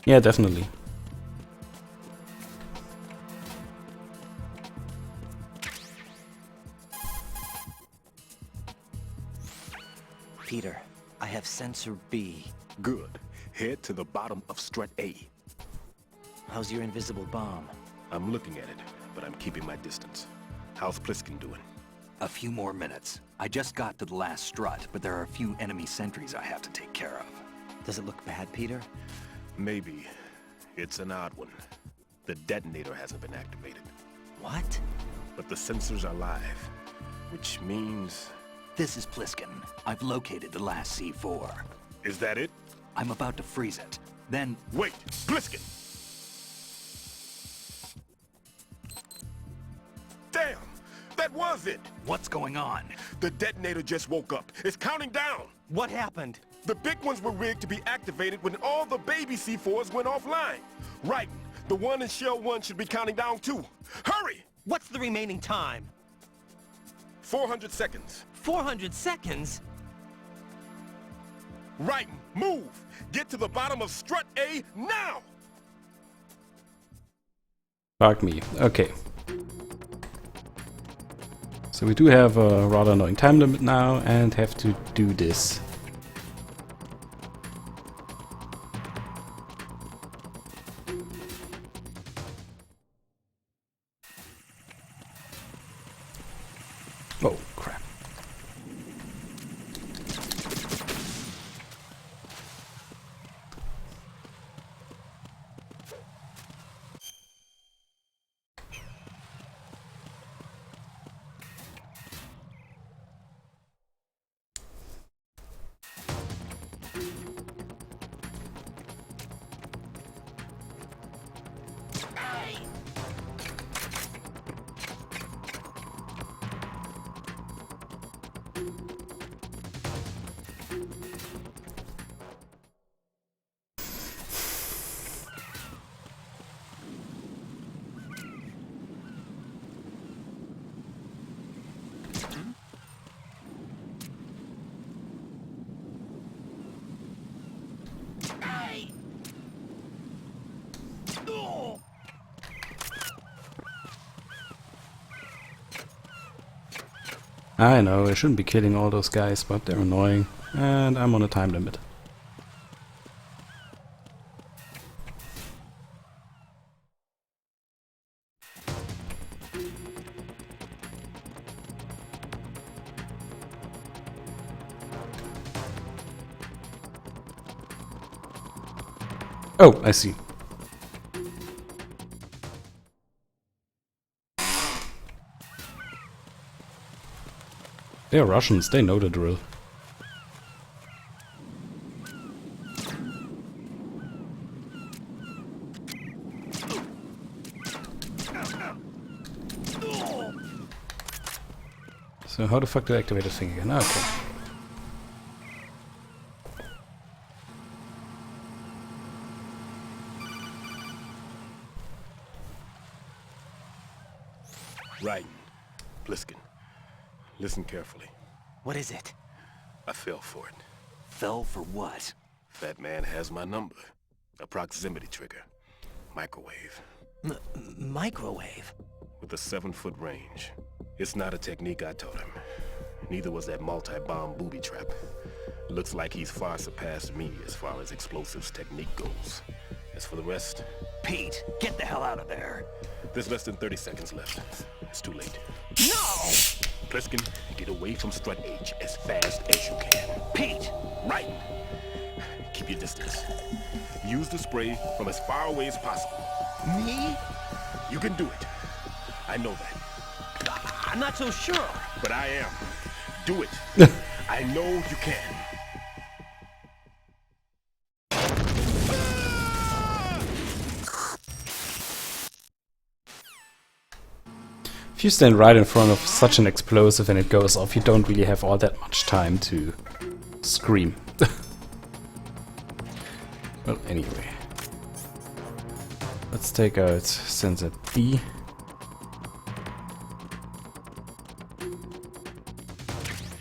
Yeah, definitely. Peter, I have sensor B. Good. Head to the bottom of Strut A. How's your invisible bomb? I'm looking at it, but I'm keeping my distance. How's Pliskin doing? A few more minutes. I just got to the last strut, but there are a few enemy sentries I have to take care of. Does it look bad, Peter? Maybe. It's an odd one. The detonator hasn't been activated. What? But the sensors are live, which means... This is Pliskin. I've located the last C4. Is that it? I'm about to freeze it. Then... Wait! Pliskin! Damn! That was it! What's going on? The detonator just woke up. It's counting down! What happened? The big ones were rigged to be activated when all the baby C4s went offline. Right. The one in Shell 1 should be counting down too. Hurry! What's the remaining time? 400 seconds. 400 seconds? Right. Move! Get to the bottom of Strut A now! Fuck me. Okay. So we do have a rather annoying time limit now and have to do this. Oh, crap. I know, I shouldn't be killing all those guys, but they're annoying. And I'm on a time limit. Oh, I see. They're Russians, they know the drill. So how the fuck do I activate this thing again? Okay. Right. Pliskin, listen carefully. What is it? I fell for it. Fell for what? Fat man has my number. A proximity trigger. Microwave. Microwave? With a 7-foot range. It's not a technique I taught him. Neither was that multi-bomb booby trap. Looks like he's far surpassed me as far as explosives technique goes. As for the rest... Pete, get the hell out of there. There's less than 30 seconds left. It's too late. No! Pliskin, get away from Strut H as fast as you can. Pete! Right! Keep your distance. Use the spray from as far away as possible. Me? You can do it. I know that. I'm not so sure. But I am. Do it. I know you can. If you stand right in front of such an explosive and it goes off, you don't really have all that much time to scream. Well, anyway. Let's take out sensor D.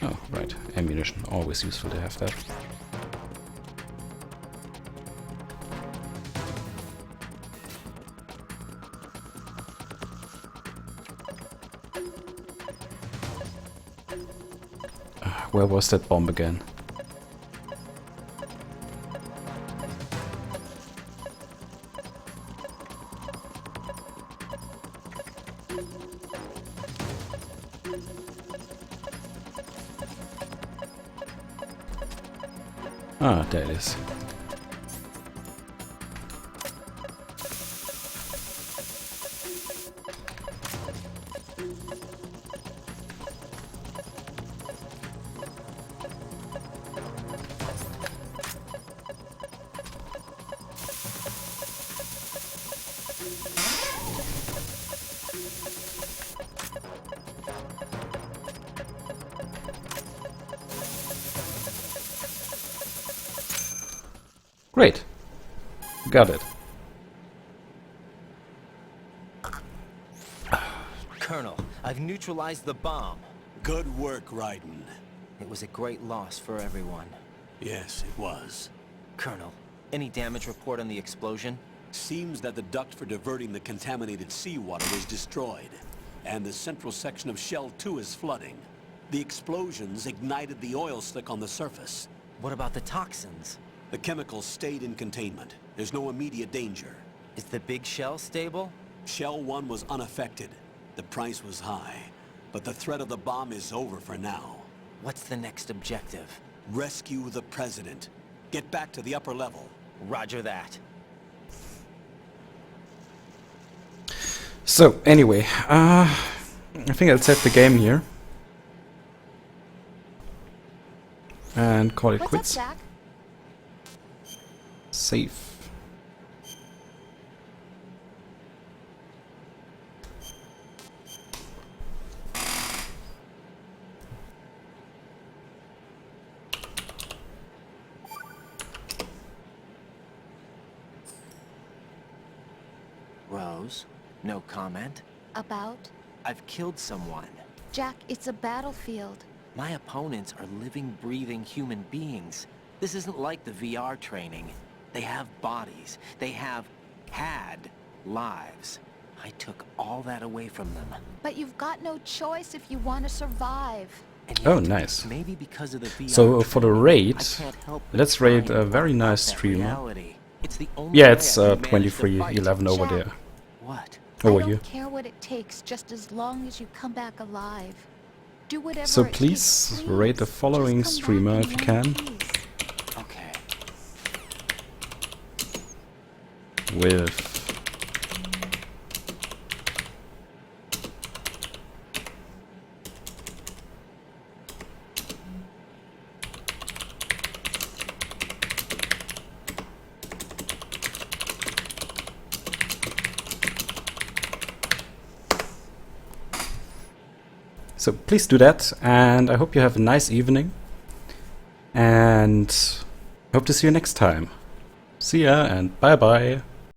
Oh, right. Ammunition. Always useful to have that. Where was that bomb again? Ah, there it is. Great. Got it. Colonel, I've neutralized the bomb. Good work, Raiden. It was a great loss for everyone. Yes, it was. Colonel, any damage report on the explosion? Seems that the duct for diverting the contaminated seawater was destroyed. And the central section of Shell 2 is flooding. The explosions ignited the oil slick on the surface. What about the toxins? The chemicals stayed in containment. There's no immediate danger. Is the big shell stable? Shell 1 was unaffected. The price was high. But the threat of the bomb is over for now. What's the next objective? Rescue the President. Get back to the upper level. Roger that. So, anyway, I think I'll save the game here. And call it What's quits. up, Jack? Save. Rose, no comment. About? I've killed someone. Jack, it's a battlefield. My opponents are living, breathing human beings. This isn't like the VR training. They have bodies. They have had lives. I took all that away from them. But you've got no choice if you want to survive. And Oh, yet, nice. Maybe because of the VR So for the training, raid, I can't help but let's raid find a very out nice that streamer. reality. It's the only Yeah, way it's I can manage the fight. 2311 over there. What? Over I don't here. care what it takes, just as long as you come back alive. Do whatever So it please takes, rate the please. following Just come streamer back if you in can. one piece. Okay. With so please do that, and I hope you have a nice evening, and hope to see you next time. See ya, and bye bye.